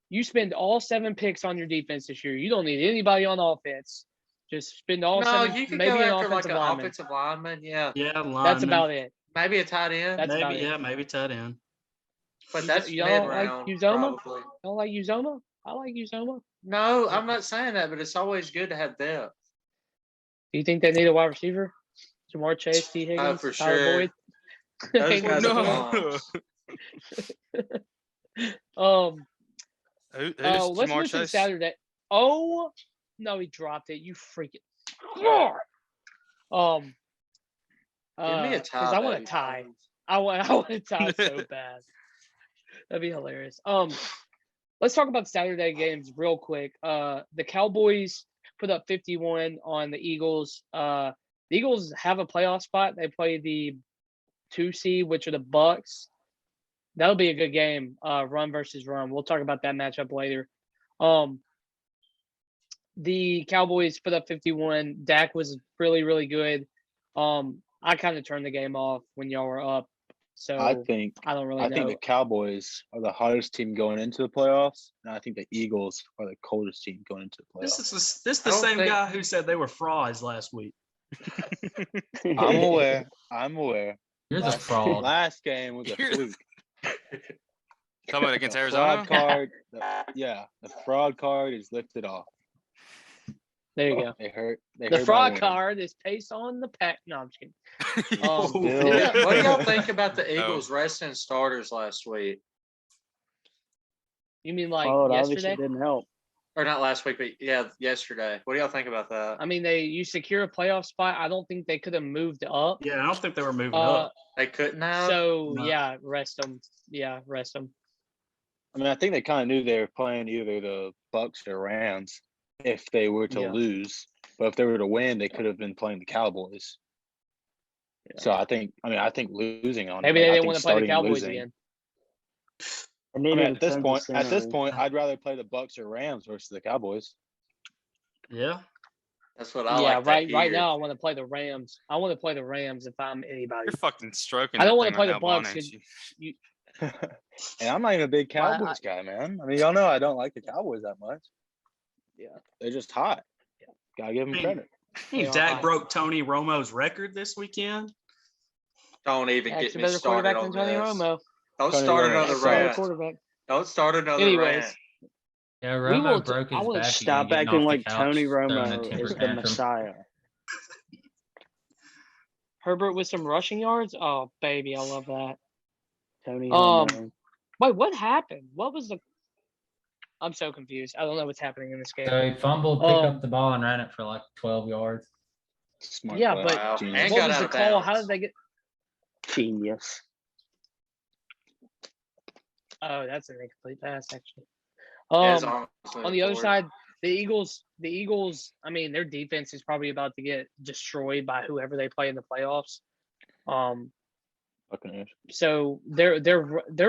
you spend all 7 picks on your defense this year. You don't need anybody on offense. Just spend all No, 7, you could maybe go an after like offensive an lineman. offensive lineman. Yeah, Yeah, That's lineman. about it. maybe a tight end. That's about maybe it. yeah, maybe tight end. But You that's don't mid like round. Uzoma? Probably. Don't like Uzoma? I like Uzoma. No, I'm not saying that, but it's always good to have depth. Do you think they need a wide receiver? Jamar Chase, T. Higgins, for Tyler sure. Boyd. Those Ain't guys no- are bombs. Who's Let's Jamar move to Chase? Saturday. Oh no, he dropped it. You freaking. Give me a tie. Because I want baby. a tie. I want a tie so bad. That'd be hilarious. Let's talk about Saturday games real quick. The Cowboys put up 51 on the Eagles. The Eagles have a playoff spot. They play the 2 seed, which are the Bucks. That'll be a good game. Run versus run. We'll talk about that matchup later. The Cowboys put up 51. Dak was really, really good. I kind of turned the game off when y'all were up. So I think. I don't really I know. think the Cowboys are the hottest team going into the playoffs, and I think the Eagles are the coldest team going into the This playoffs. is the I don't same think- guy who said they were frauds last week. I'm aware. I'm aware. You're the fraud. Last game was a You're- fluke. Talking about against The Arizona. fraud card. The fraud card is lifted off. There you go. They hurt. They The hurt my fraud win. card is based on the pack. No, I'm just kidding. Oh, Bill. Yeah, what do y'all think about the Eagles resting starters last week? You mean like Oh, it obviously yesterday? didn't help. Or not last week, but yeah, yesterday. What do y'all think about that? I mean, you secure a playoff spot. I don't think they could have moved up. Yeah, I don't think they were moving Uh, up. They couldn't have. so No. yeah, rest them. Yeah, rest them. I mean, I think they kind of knew they were playing either the Bucks or Rams if they were to Yeah. lose. But if they were to win, they could have been playing the Cowboys. Yeah. So I think losing on Maybe them, they I didn't think want to play the starting and Cowboys losing- again. I I needed mean, a defensive at this center. point, I'd rather play the Bucks or Rams versus the Cowboys. Yeah. That's what I Yeah, like. to right hear. now I want to play the Rams. I want to play the Rams if I'm anybody. You're fucking stroking. I don't that wanna thing play right the now, Vaughn, Bucks, ain't you? And I'm not even a big Well, Cowboys guy, man. I mean, y'all know I don't like the Cowboys that much. Yeah. They're just hot. Yeah. Gotta give them Hey. credit. They are Dak hot. broke Tony Romo's record this weekend. Don't even Dak's get a me better started quarterback on than Tony this. Romo. Don't Tony start Romo another sucks. Better rant. quarterback. Don't start another Anyways, rant. Yeah, We Romo will t- broke I his wanna back Stop again, getting acting off like the couch, Tony throwing a Romo temper is the tantrum. Messiah. Herbert with some rushing yards. Oh baby, I love that. Tony Um, Romo. Wait, what happened? What was the? I'm so confused. I don't know what's happening in this game. So he fumbled, picked Um, up the ball, and ran it for like 12 yards. Smart Yeah, play. but Wow. Genius. And what got was out the of call? How bounds. did they get? Genius. Oh, that's an incomplete pass, actually. Yeah, it's On almost the other forward. side, The Eagles. I mean, their defense is probably about to get destroyed by whoever they play in the playoffs. Buccaneers. So their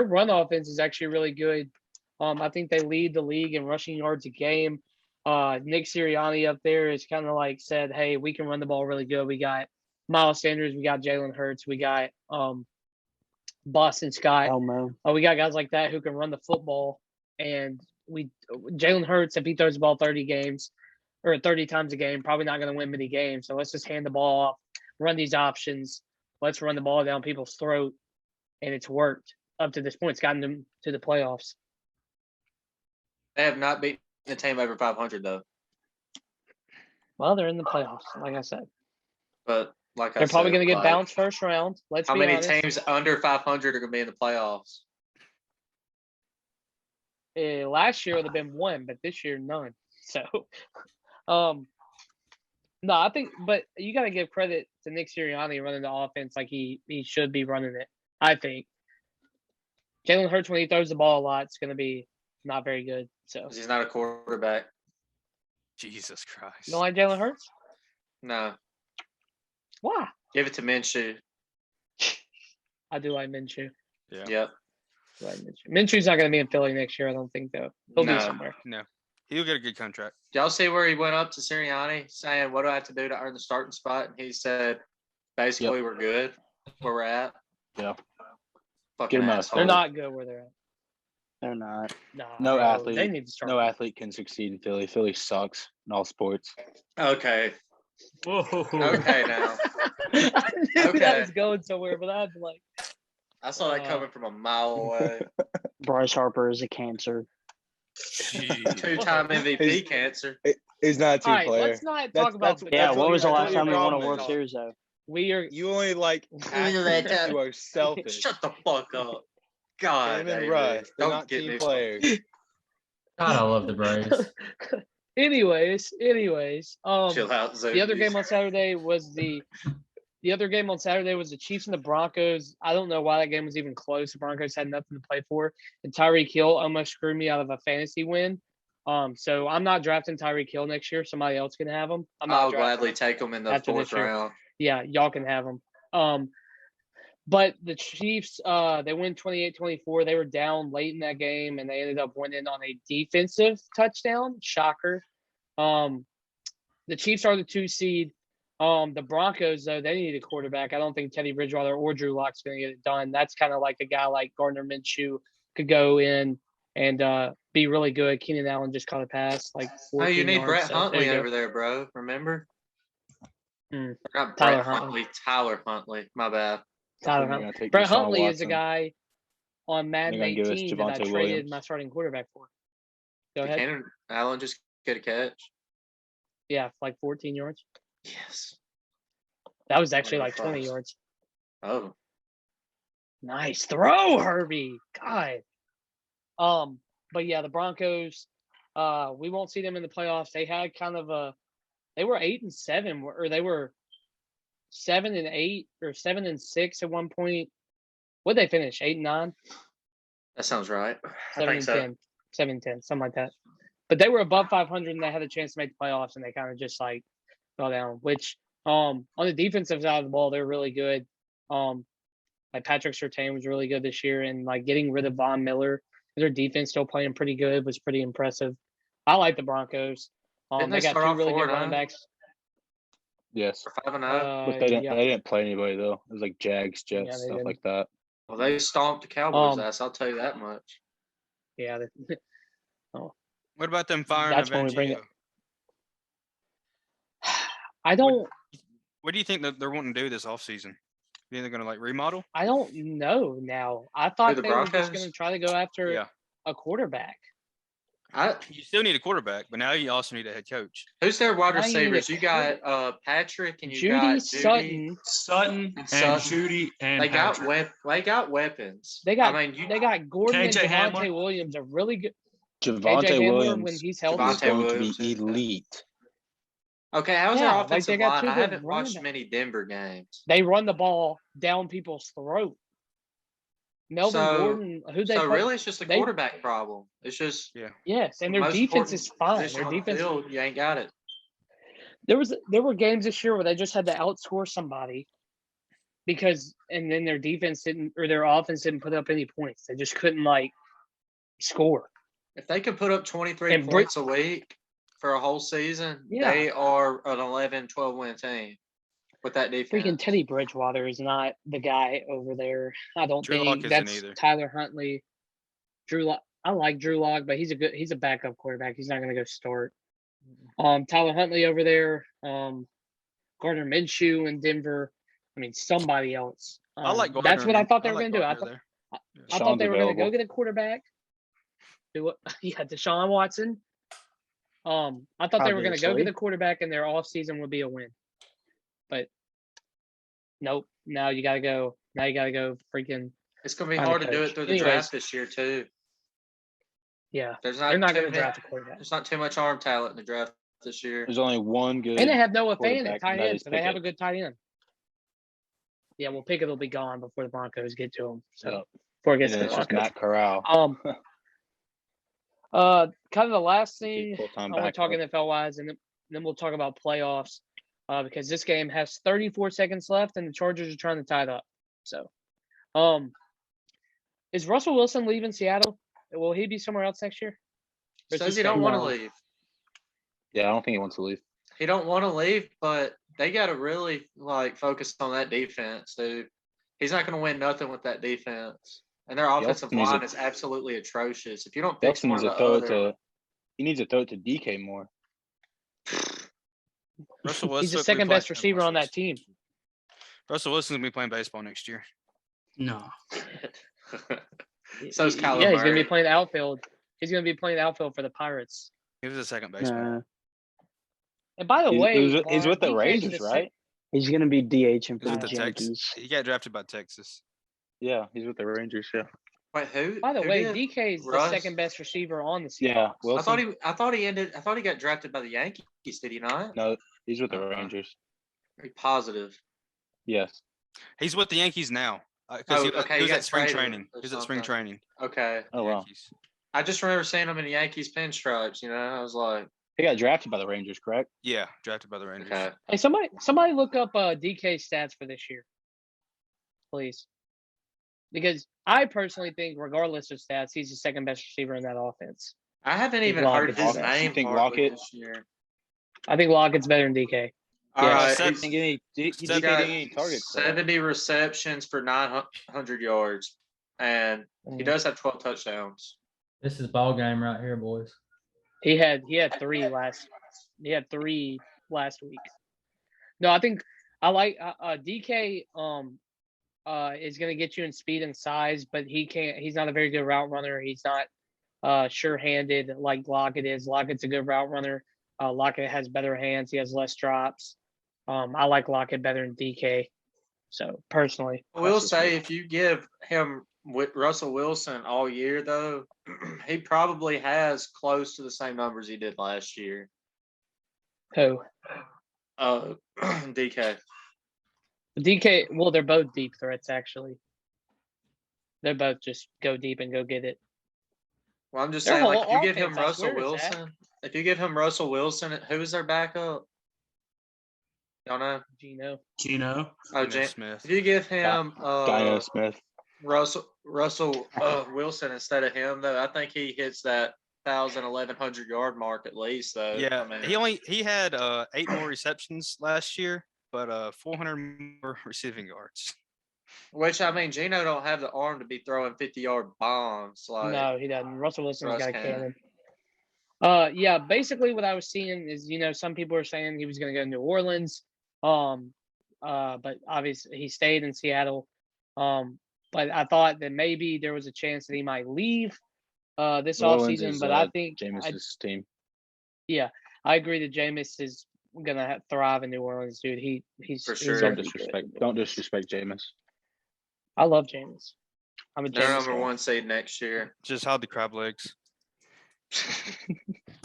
run offense is actually really good. I think they lead the league in rushing yards a game. Nick Sirianni up there is kind of like said, hey, we can run the ball really good. We got Miles Sanders, we got Jalen Hurts, we got Boston Scott. Elmo. We got guys like that who can run the football. And Jalen Hurts, if he throws the ball 30 times a game, probably not going to win many games. So let's just hand the ball off, run these options. Let's run the ball down people's throat. And it's worked up to this point. It's gotten them to the playoffs. They have not beaten a team over 500 though. Well, they're in the playoffs, like I said. But like I They're probably said, going to get like, bounced first round. Let's how be many honest. teams under 500 are going to be in the playoffs? Last year would have been one, but this year none. So, no, I think, but you got to give credit to Nick Sirianni running the offense like he should be running it. I think Jalen Hurts, when he throws the ball a lot, it's going to be not very good. So 'Cause he's not a quarterback. Jesus Christ. you don't like Jalen Hurts? No, Why? give it to Minshew. I do like Minshew. Yeah. Yep. I like Minshew. Minshew's not going to be in Philly next year, I don't think, though. He'll No. be somewhere. No. He'll get a good contract. Did y'all see where he went up to Sirianni saying, "What do I have to do to earn the starting spot?" And he said, "Basically, we're good where we're at." Yeah. Fucking Get him out. asshole. They're not good where they're at. They're not. Nah, No bro, athlete. They need to start. No athlete can succeed in Philly. Philly sucks in all sports. Okay. Whoa. Okay. Now I knew Okay. that was going somewhere, but I'd be like, I saw that coming from a mile away. Bryce Harper is a cancer. Jeez. Two-time MVP cancer. He's not a all team right, player. let's not That's- talk about. that's- Yeah, That's when what was the your- last that's what time we your won a problem World is. Series, though? We are. You only like athletes. You are selfish. Shut the fuck up. God, Him and David, Russ. They're don't not get team me players. God, I love the Braves. anyways, Chill out, the other game on Saturday was the Chiefs and the Broncos. I don't know why that game was even close. The Broncos had nothing to play for, and Tyreek Hill almost screwed me out of a fantasy win. So I'm not drafting Tyreek Hill next year. Somebody else can have him. I'm not I'll drafting gladly him. take them in the after fourth this year. round. Yeah, y'all can have him. But the Chiefs, they win 28-24. They were down late in that game, and they ended up winning on a defensive touchdown. Shocker. The Chiefs are the 2 seed. The Broncos, though, they need a quarterback. I don't think Teddy Bridgewater or Drew Lock's going to get it done. That's kind of like a guy like Gardner Minshew could go in and be really good. Keenan Allen just caught a pass, like 14 Oh, you need yards, Brett so Huntley there you go. over there, bro. Remember? Hmm. Not Tyler Brett Huntley. Huntley. Tyler Huntley. My bad. Tyler They're Huntley. gonna take Brett Deshaun Huntley is a Watson. guy on Madden They're gonna give us 18 that I Javonte traded Williams. my starting quarterback for. Go Did ahead. Keenan Allen just get a catch? Yeah, like 14 yards. Yes. That was actually like Wonderful. 20 yards. Oh. Nice throw, Herbie. God. But yeah, the Broncos, we won't see them in the playoffs. They had they were 8-7, or they were 7-8 or 7-6 at one point. What'd they finish? 8-9? That sounds right. I 7 think so. 10, 7 10, something like that. But they were above 500 and they had a chance to make the playoffs, and they kind of just like fell down. Which on the defensive side of the ball, they're really good. Like Patrick Surtain was really good this year, and like getting rid of Von Miller, their defense still playing pretty good, was pretty impressive. I like the Broncos. Didn't They they got start 2 off really good 4-0? running backs. Yes. For 5-0. But they didn't. Yeah. They didn't play anybody though. It was like Jags, Jets, Yeah, they stuff didn't. like that. Well, they stomped the Cowboys' Um, ass. I'll tell you that much. Yeah, What about them firing That's when we bring it- Evangio? I don't What do you think that they're wanting to do this offseason? You think they're going to like remodel? know now. I thought the they were just Broncos? going to try to go after Yeah. a quarterback. You still need a quarterback, but now you also need a head coach. Who's their wide Now you need a receivers? You got Patrick and you Judy got Judy. Sutton. Sutton and Sutton. Judy and They got Patrick. they got weapons. They got I mean, they got Gordon KJ and Javante Hamler. Williams are really good. Javante KJ Hamler, Williams when he's is healthy. Javante going Williams, to be yeah. elite. Okay, how's Yeah, their like they offensive got line? 2 I good haven't running watched backs. many Denver games. They run the ball down people's throat. Melvin So- Gordon, who they So play. really, it's just a they- quarterback problem. It's just Yes, and their most defense important is fine. position Their on the defense. field, you ain't got it. There were games this year where they just had to outscore somebody and then their defense didn't or their offense didn't put up any points. They just couldn't score. If they can put up 23 And points a week for a whole season, Yeah. they are an 11, 12 win team with that defense. Freaking Teddy Bridgewater is not the guy over there. I don't Drew Lock think isn't that's either. Tyler Huntley. Drew Lock. I like Drew Lock, but he's a backup quarterback. He's not going to go start. Tyler Huntley over there. Gardner Minshew in Denver. I mean, somebody else. I like Gardner. That's what I thought they were like going to do. Gardner there. I thought they were going to go available. get a quarterback. Do what? Yeah, Deshaun Watson. I thought they were going to go get Obviously. a quarterback, and their offseason would be a win. But nope. Now you got to go. Now you got to go. Freaking It's going to be Find a hard to do coach. it through the Anyways. draft this year too. yeah. There's They're not too going to many- draft a quarterback. There's not too much arm talent in the draft this year. There's only one good. And they have Noah Fant quarterback, at tight and that end, is so they have a Pickett. good tight end. Yeah, well, Pickett will be gone before the Broncos get to him. So Yep. before it And gets then to it's the just Broncos. Matt Corral. Kind of the last thing full-time I want to talk backup. NFL wise, and then we'll talk about playoffs because this game has 34 seconds left, and the Chargers are trying to tie it up. So, is Russell Wilson leaving Seattle? Will he be somewhere else next year? Or is Says he he don't staying? want to No. leave. Yeah, I don't think he wants to leave. He don't want to leave, but they got to really focus on that defense, dude. He's not going to win nothing with that defense, and their offensive needs line to- is absolutely atrocious. If you don't He fix also one needs of to the throw other, it to. He needs to throw it to DK more. Russell He's Wilson the will be second best playing- receiver on that team. Russell Wilson's gonna be playing baseball next year. No. so's Kyler Yeah, he's going to Murray. be playing outfield. He's going to be playing outfield for the Pirates. He was a second baseman. Nah, And by the way, He's with the DK is Rangers, the right? he's gonna be DHing for He's the with the Texans. Yankees. He got drafted by Texas. Yeah, he's with the Rangers. Yeah. Wait, who? By the Who way, did? DK is the Russ? second best receiver on the Seahawks. Yeah. Wilson. I thought he got drafted by the Yankees. Did he not? No, he's with the Uh-uh. Rangers. Are you positive? Yes. He's with the Yankees now. Oh, Because okay, he he was got at spring traded training. or He was at spring something. training. Okay. Oh wow. Yankees. I just remember seeing him in the Yankees pinstripes. I was like, He got drafted by the Rangers, correct? Yeah, drafted by the Rangers. okay. Hey, somebody look up DK stats for this year, please. Because I personally think, regardless of stats, he's the second best receiver in that offense. I haven't even Lockett. heard his You name think hardly Lockett? this year. I think Lockett's better than DK. All Yeah, right, seven- he's- Didn't get any. He He's didn't got get any targets. though. 70 receptions for 900 yards, and he does have 12 touchdowns. This is ball game right here, boys. He had three last week. No, I think I like DK. Is going to get you in speed and size, but he's not a very good route runner. He's not sure-handed like Lockett is. Lockett's a good route runner. Lockett has better hands. He has less drops. I like Lockett better than DK. So personally, I will that's just say, me. if you give him with Russell Wilson all year, though, he probably has close to the same numbers he did last year. Who? DK. DK. Well, they're both deep threats actually. They're both just go deep and go get it. Well, I'm just Their saying, like, whole if you give him offense, I Russell swear, is that. Wilson, if you give him Russell Wilson, who's their backup? Y'all know? Gino. Gino. Oh, Geno Smith. if you give him Dino Smith. Russell Wilson instead of him, though, I think he hits that 1,100 yard mark at least, though. Yeah, I mean, he had 8 more receptions last year, but 400 more receiving yards. which I mean, Gino don't have the arm to be throwing 50-yard bombs. Like, No, he doesn't. Russell Wilson's Russ got a can. cannon. Yeah, basically what I was seeing is, some people are saying he was going to go to New Orleans. But obviously he stayed in Seattle. But I thought that maybe there was a chance that he might leave this New Orleans offseason. is, But I think Jameis's team. I agree that Jameis is gonna thrive in New Orleans, dude. He's For he's sure. gonna Don't be good. disrespect. Don't disrespect Jameis. I love Jameis. I'm a they're Jameis number guy. 1 seed next year. Just hide the crab legs.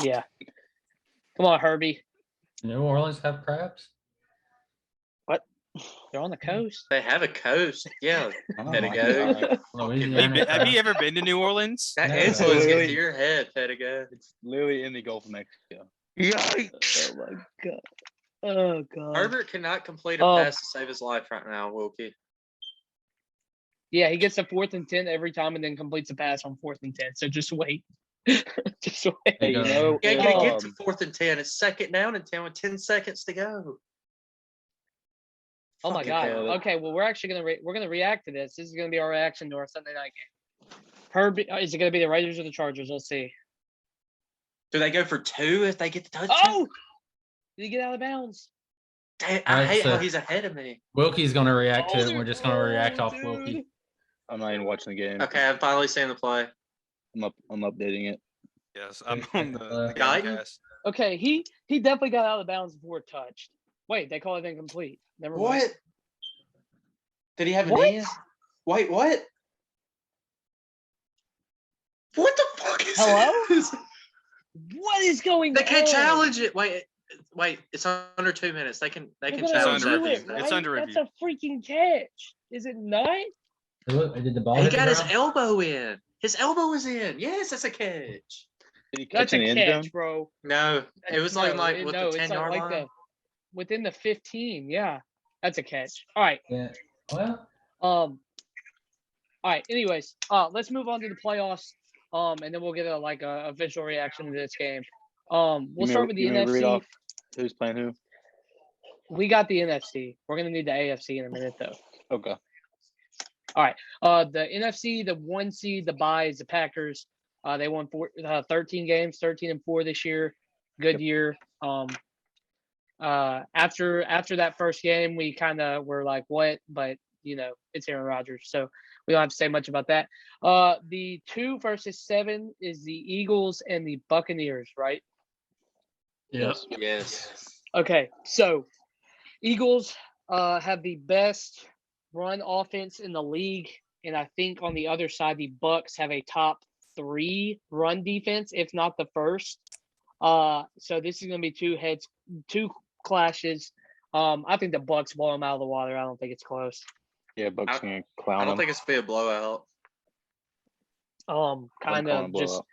Yeah. Come on, Herbie. New Orleans have crabs? They're on the coast. They have a coast. Yeah. Oh Pettigo. my God. Have Louisiana. you ever been to New Orleans? That No. influence Literally- gets to your head, Pettigo. It's literally in the Gulf of Mexico. Yikes! Oh my god. Oh god. Herbert cannot complete a Oh. pass to save his life right now, Wilkie. Yeah, he gets a 4th and 10 every time, and then completes a pass on 4th and 10. So just wait. Just wait. Hey, you know, Yeah, if, gonna get to um, 4th and 10. It's 2nd down and 10 with 10 seconds to go. Oh my Fucking god. hell. Okay, well we're actually gonna react to this. This is gonna be our reaction to our Sunday night game. Herbert, is it gonna be the Raiders or the Chargers? Let's see. Do they go for 2 if they get the touchdown? Oh, did he get out of bounds? Dang, All I right, hate how so- he's ahead of me. Wilkie's gonna react to it. Oh, We're just gonna react off dude. Wilkie. I'm not even watching the game. Okay, I'm finally seeing the play. I'm updating it. Yes, I'm on the Guyton? Gamecast. Okay, he definitely got out of bounds before touched. Wait, they call it incomplete. Never mind. What? Did he have a What? knee? Wait, what? What the fuck is Hello? this? What is going They on? can't challenge it. Wait, it's under 2 minutes. They can They're can gonna challenge under that. review. thing. right? It's under That's review. a freaking catch. Is it not? Hey, look, did the ball He hit the got his ground? elbow in. His elbow was in. Yes, that's a catch. Did he That's catch in a the end zone? catch, bro. No, it was like it- with no, the it's 10-yard like line. the within the 15. Yeah, that's a catch. All right. Yeah. Well, All right. Anyways, let's move on to the playoffs. And then we'll get a official reaction to this game. We'll start with the You may read NFC. off who's playing who. We got the NFC. We're gonna need the AFC in a minute though. Okay. The NFC, the 1 seed, the bye is the Packers. They won 13 games, 13-4 this year. Good year. After that first game, we kind of were like, what? But it's Aaron Rodgers, so we don't have to say much about that. The 2 versus 7 is the Eagles and the Buccaneers, right? Yes. Yes. Okay, so Eagles have the best run offense in the league, and I think on the other side, the Bucks have a top 3 run defense, if not the first. So this is going to be two clashes. I think the Bucks blow them out of the water. I don't think it's close. Yeah, Bucks gonna I clown don't them. think it's gonna be a blowout. I'm Kind calling of a just blowout.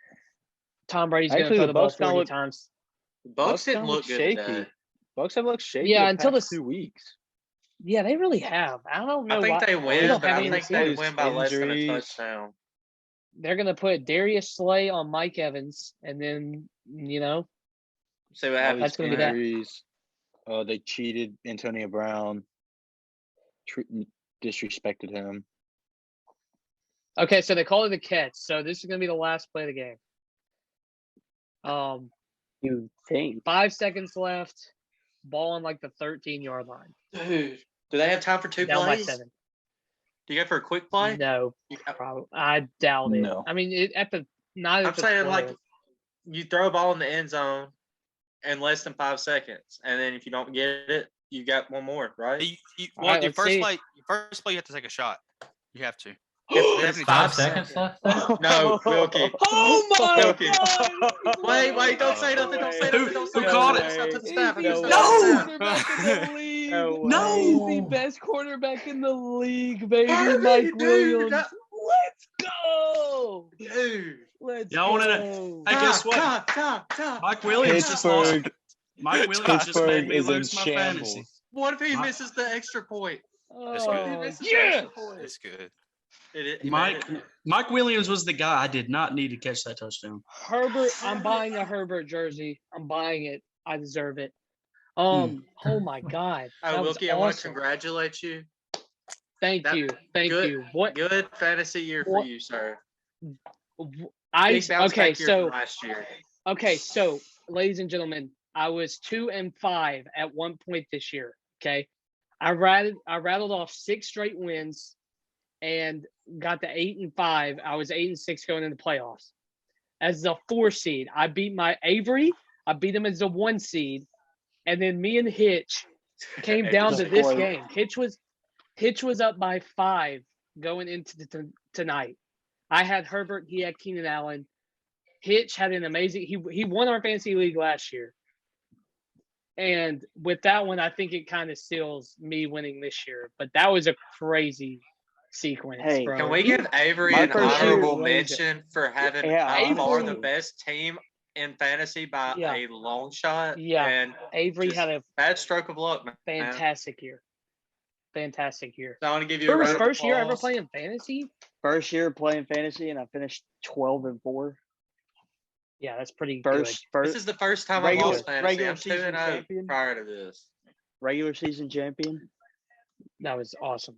Tom Brady's going to Actually, throw the the ball Bucks kinda 40 look- times. Bucks didn't kinda look good shaky. today. Bucks have looked shaky. Yeah, the until past the 2 weeks. Yeah, they really have. I don't know. I think why. they win, don't but have I any think they receivers. win by less than a Injuries. touchdown. They're going to put Darius Slay on Mike Evans, and then See you what All happens. That's these gonna be that. injuries. They cheated Antonio Brown. Disrespected him. Okay, so they call it a catch. So this is going to be the last play of the game. You think? 5 seconds left. Ball on the 13-yard line. Dude, do they have time for 2 Down by plays? 7. Do you go for a quick play? No, You- probably. I doubt it. No. I mean, not. I'm at the saying 12. you throw a ball in the end zone in less than 5 seconds, and then if you don't get it, you got one more, right? All right, Your let's see. first play, you have to take a shot. You have to. If There's 5 seconds left. No, Wilkie. Oh my Wilkie. God! Wait, don't say nothing. Don't say nothing. Don't say Who nothing. caught I'm it? just gonna put the He's staff. I'm the just best gonna put the No! staff. quarterback in the league. No He's way. the best quarterback in the league, baby. Harvey, Mike dude, Williams. that- Let's go. Dude. Let's Y'all wanna go. Hey, guess what? Mike Williams just lost. Pittsburgh. Mike Williams just made Pittsburgh me is in lose my fantasy. shambles. What if he Mike- misses the extra point? That's Oh, good. He misses the yeah. extra point. It's good. He Mike made it. Mike Williams was the guy I did not need to catch that touchdown. Herbert, I'm buying a Herbert jersey. I'm buying it. I deserve it. Oh my God. Oh, That was Wilkie, I want to awesome. congratulate you. Thank that- you. Thank good- you. What Good fantasy year for What- you, sir. I Big bounce okay, back year so from last year. okay, so ladies and gentlemen, I was 2-5 at one point this year. Okay. I rattled off 6 straight wins and got to 8-5. I was 8-6 going into playoffs. As the 4 seed, I beat my Avery. I beat him as the 1 seed, and then me and Hitch came down to this game. Hitch was up by 5 going into tonight. I had Herbert. He had Keenan Allen. Hitch had an amazing. He won our fantasy league last year. And with that one, I think it kind of seals me winning this year. But that was a crazy sequence, Hey, bro. Can we give Avery My an first year- honorable mention for having Yeah, by far Avery- the best team in fantasy by Yeah. a long shot? Yeah. And Avery just had a bad stroke of luck, man. fantastic year. Fantastic year. So I want to give you For a his round of first year ever applause. playing fantasy? First year playing fantasy, and I finished 12-4. Yeah, that's pretty First, This is the first time I've regular- lost fantasy. regular I'm 2-0 season champion. prior to this. regular season champion. good. That was awesome.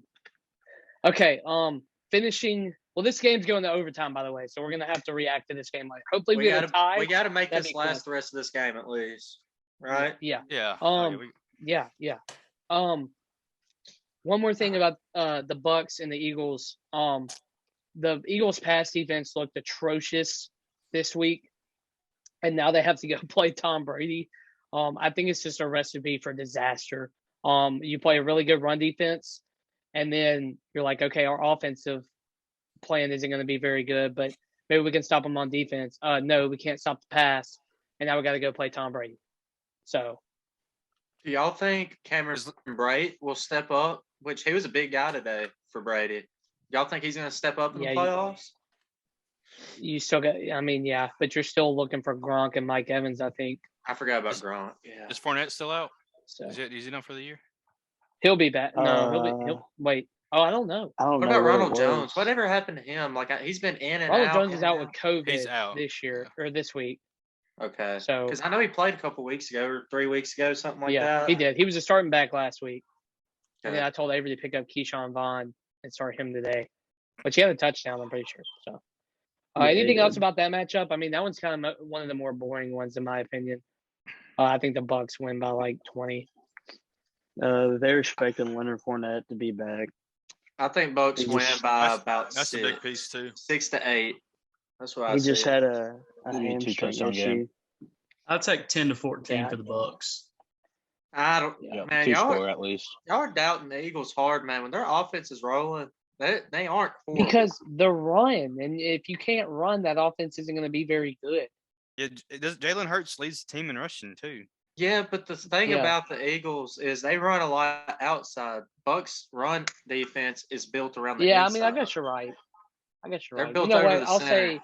Okay, finishing. Well, this game's going to overtime, by the way, so we're gonna have to react to this game later. Hopefully, we get a tie. We gotta make That'd this be last the rest of this game at least. Right? Yeah. Yeah. Yeah. One more thing about the Bucks and the Eagles. The Eagles' pass defense looked atrocious this week, and now they have to go play Tom Brady. I think it's just a recipe for disaster. You play a really good run defense, and then you're like, okay, our offensive plan isn't going to be very good, but maybe we can stop them on defense. No, we can't stop the pass, and now we got to go play Tom Brady. So, Do y'all think Cameron Brate will step up? Which he was a big guy today for Brady. Y'all think he's gonna step up in the Yeah, playoffs? you still got, I mean, yeah, but you're still looking for Gronk and Mike Evans, I think. I forgot about Gronk. Yeah. Is Fournette still out? So Is he done for the year? he'll be back. No, he'll wait. Oh, I don't know. I don't What know. about where it Ronald Jones? was. Whatever happened to him? Like he's been in and Ronald out. Jones in is and out with COVID He's out. this year or this week. Okay. So Because I know he played a couple weeks ago or 3 weeks ago, something like yeah, that. he did. He was a starting back last week. And Okay. then I told Avery to pick up Keyshawn Vaughn and start him today. But he had a touchdown, I'm pretty sure. So Yeah, anything he else did. about that matchup? I mean, that one's kind of one of the more boring ones in my opinion. I think the Bucks win by like 20. They're expecting Leonard Fournette to be back. I think Bucks He win just- by about That's a 6, big piece too. 6 to 8. That's what I He just see. had a Maybe a hamstring two-touchdown issue. game. I'll take 10-14 Yeah. for the Bucks. I don't. Yeah, Man, two y'all score at least. are doubting the Eagles hard, man. When their offense is rolling, they aren't horrible. Because the run, and if you can't run, that offense isn't going to be very good. Yeah, Jalen Hurts leads the team in rushing too. Yeah, but the thing Yeah. about the Eagles is they run a lot outside. Bucks run defense is built around the Yeah, inside. I mean, I guess you're right. They're You built know over what? the I'll center.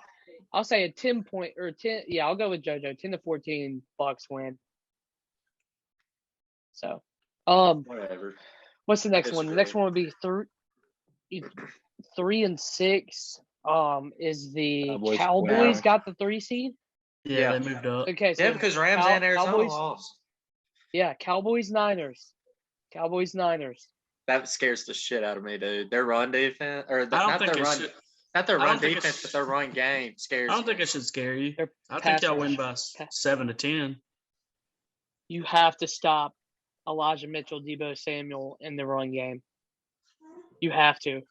say a 10 point or 10. Yeah, I'll go with JoJo. 10-14 Bucks win. So, Whatever. what's the next one? The next disagree. one would be 3-6. Is the Cowboys Cowboys win. got the 3 seed? Yeah, Yeah. they moved up. Okay, so Yeah, because Rams and Arizona Cowboys, lost. yeah, Cowboys Niners. That scares the shit out of me, dude. Their run defense, or I don't not think their it run, should. not their I don't run think it defense, but their run game scares I don't me. think it should scare you. Their I pass think y'all win rush. by 7-10. You have to stop Elijah Mitchell, Debo Samuel in the run game. You have to.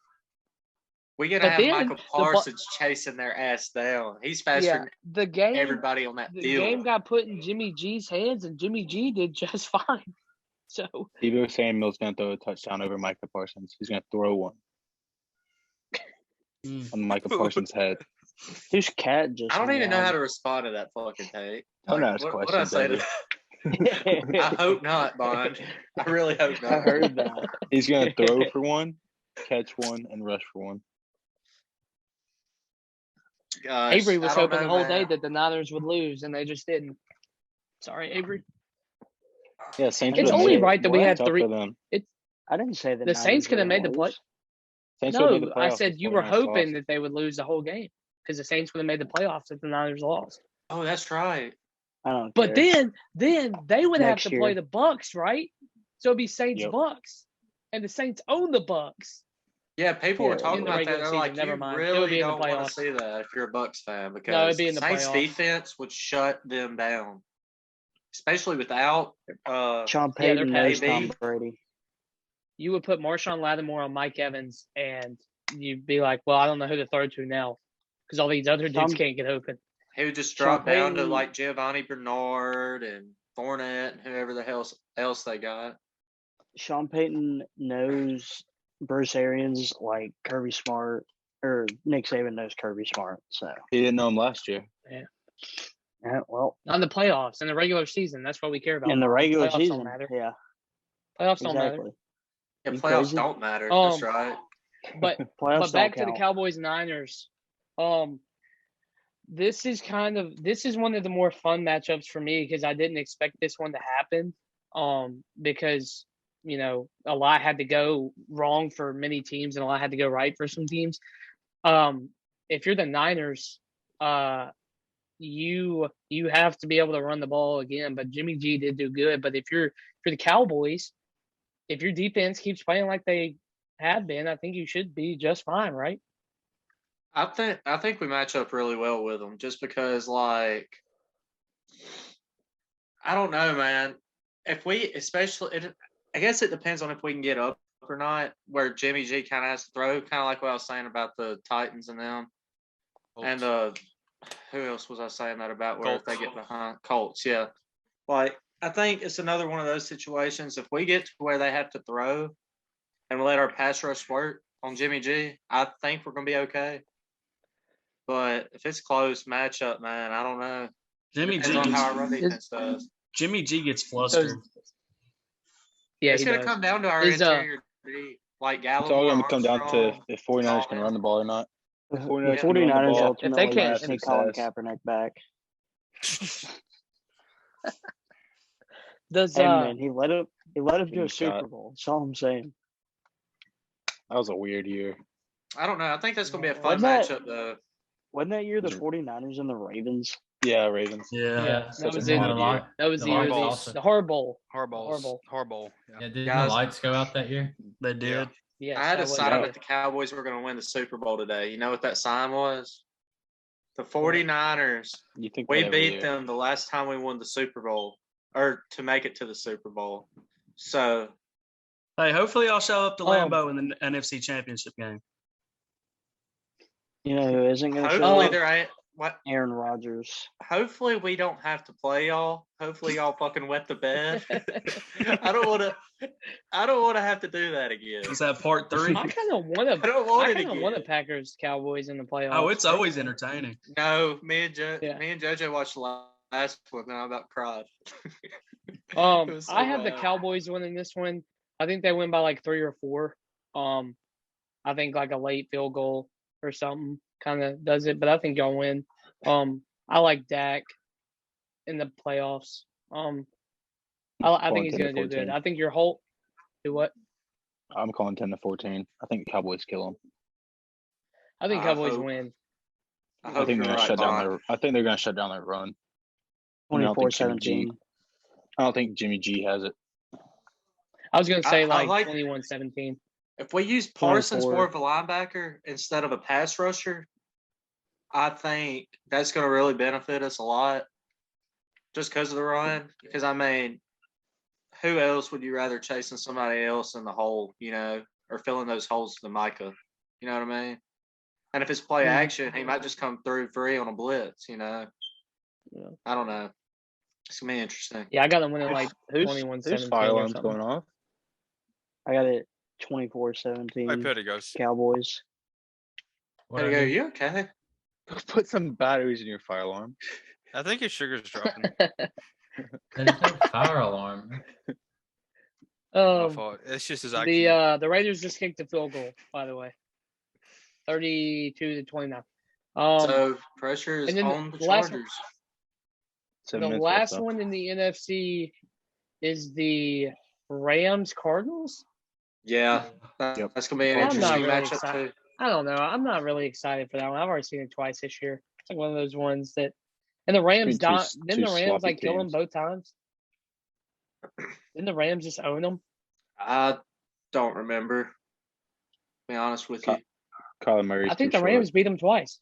We gotta But have then Michael the Parsons chasing their ass down. He's faster Yeah, than the game. everybody on that The field. game got put in Jimmy G's hands, and Jimmy G did just fine. So Debo Samuel's going to throw a touchdown over Micah Parsons. He's going to throw one on Micah Parsons' head. Whose cat just? I don't even know how meowed? to respond to that fucking take. Don't ask what I questions, say to Eddie. I hope not, Bond. I really hope not. I heard that. He's going to throw for one, catch one, and rush for one. Gosh, Avery was I don't hoping the know, whole man. day that the Niners would lose, and they just didn't. Sorry, Avery. Yeah, Saints It's would've only made it. right that we Well, had tough three. for them. I didn't say that The Saints could have made the play. Saints would've made No, the I playoffs said if you were 49ers hoping lost. that they would lose the whole game because the Saints would have made the playoffs if the Niners lost. Oh, that's right. I don't But care. then they would Next have to play year. the Bucks, right? So it'd be Saints Yep. Bucks, and the Saints own the Bucks. Yeah, people were Yeah, talking in the about that. regular They're season, like, never you mind. It would really be in the don't want playoffs. to see that if you're a Bucks fan because No, it'd be in the Saints playoffs. defense would shut them down, especially without. Sean Yeah, they're Payton knows KB. Tom Brady. You would put Marshawn Lattimore on Mike Evans, and you'd be like, "Well, I don't know who to throw to now," because all these other dudes Tom- can't get open. He would just Sean drop down to Payton- like Giovanni Bernard and Fournette and whoever the hell else they got. Sean Payton knows Bruce Arians like Kirby Smart, or Nick Saban knows Kirby Smart. So He didn't know him last year. Yeah, well, On the playoffs in the regular season. That's what we care about. in the regular Playoffs don't season, matter. yeah, Playoffs don't matter. exactly. Yeah, You playoffs crazy? don't matter. That's right. But Playoffs but back don't to the count. Cowboys Niners. This is one of the more fun matchups for me because I didn't expect this one to happen. Because a lot had to go wrong for many teams and a lot had to go right for some teams. If you're the Niners, you have to be able to run the ball again. But Jimmy G did do good. But if you're the Cowboys, if your defense keeps playing like they have been, I think you should be just fine, right? I think we match up really well with them just because, like, I don't know, man. If we, I guess it depends on if we can get up or not, where Jimmy G kind of has to throw, kind of like what I was saying about the Titans and them. And who else was I saying that about? Where if they get behind Colts, yeah. Like, I think it's another one of those situations. If we get to where they have to throw and we let our pass rush work on Jimmy G, I think we're gonna be okay. But if it's close matchup, man, I don't know. Jimmy Depends G on how gets, our run defense does. Jimmy G gets flustered. Yeah, It's he gonna does. come down to our interior D, like Gallup. It's all going to come down to if 49ers can run the ball or not. The If 49ers can run the 49ers ball, ultimately If they can't- just need Colin Kaepernick back. Does Hey man, he led up to Give him a a shot. Super Bowl. That's all I'm saying. That was a weird year. I don't know. I think that's gonna be a fun Wasn't that- matchup, though. Wasn't that year the Was it- 49ers and the Ravens? Yeah, Ravens. Yeah. that was a in odd year. that was the The year Hardballs the also. Horrible. Yeah. Yeah, didn't Guys- the lights go out that year? They did. Yes, I had that a was sign the that the Cowboys were gonna win the Super Bowl today. You know what that sign was? The 49ers. You think We that every beat year. them the last time we won the Super Bowl, or to make it to the Super Bowl. So Hey, hopefully I'll show up to Um, Lambeau in the NFC Championship game. You know who isn't going to show hopefully up? there ain't what. Aaron Rodgers. Hopefully we don't have to play y'all. Hopefully y'all fucking wet the bed. I don't want to have to do that again. Is that part 3? I kind of want I to. don't want I it kind of again. want the Packers Cowboys in the playoffs. Oh, it's always entertaining. No, Yeah. me and JoJo watched the last one, and I about cried. It was so I have the bad. Cowboys winning this one. I think they win by like 3 or 4. I think like a late field goal or something kind of does it, but I think y'all win. I like Dak in the playoffs. I think he's going to do good. 10-14. I think your whole do what? I'm calling 10-14. I think the Cowboys kill them. I think I Cowboys hope- win. I I hope think you're they're gonna right, shut down Bond. their. I think they're gonna shut down their run. I don't think Jimmy 24-17. I don't think Jimmy G has it. I was going to say I like- 21-17. If we use Parsons 24. more of a linebacker instead of a pass rusher, I think that's going to really benefit us a lot. Just because of the run. Because I mean, who else would you rather chasing somebody else in the hole, or filling those holes to the Micah? You know what I mean? And if it's play Mhm. action, he might just come through free on a blitz. Yeah. I don't know. It's gonna be interesting. Yeah, I got them winning like Who's 21-17 fire or alarms something. going off? I got it I 24-17 bet it goes. Cowboys. What There you I go. do? You okay? Go put some batteries in your fire alarm. I think his sugar's dropping. There's no fire alarm. My fault. It's just his IQ. The Raiders just kicked a field goal, by the way. 32-29. So pressure is and then on the the last Chargers. 7 the minutes left, last though. one in the NFC is the Rams Cardinals. Yeah, Yep. that's gonna be an I'm not interesting really matchup excited. too. I don't know. I'm not really excited for that one. I've already seen it twice this year. It's like one of those ones that, and the Rams Between didn't two the Rams sloppy like kill them teams. both times? Didn't the Rams just own them? I don't remember. To be honest with you. Kyler Murray's I think too the short. Rams beat them twice.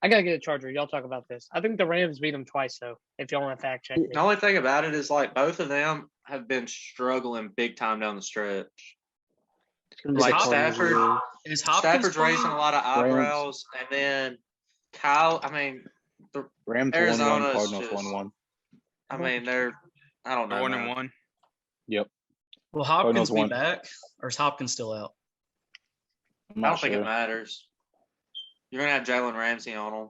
I gotta get a charger. Y'all talk about this. I think the Rams beat them twice, though. If y'all want to fact check me. The only thing about it is like both of them have been struggling big time down the stretch. It's going to be Like the Cardinals Stafford- year. Is Hopkins Stafford's playing? raising a lot of eyebrows, and then Kyle. Rams Arizona 1-1, is Cardinals just- 1-1. they're. I don't know. 1-1. Yep. Will Hopkins Cardinals be won. back, or is Hopkins still out? I'm I not don't think sure. it matters. You're gonna have Jalen Ramsey on them.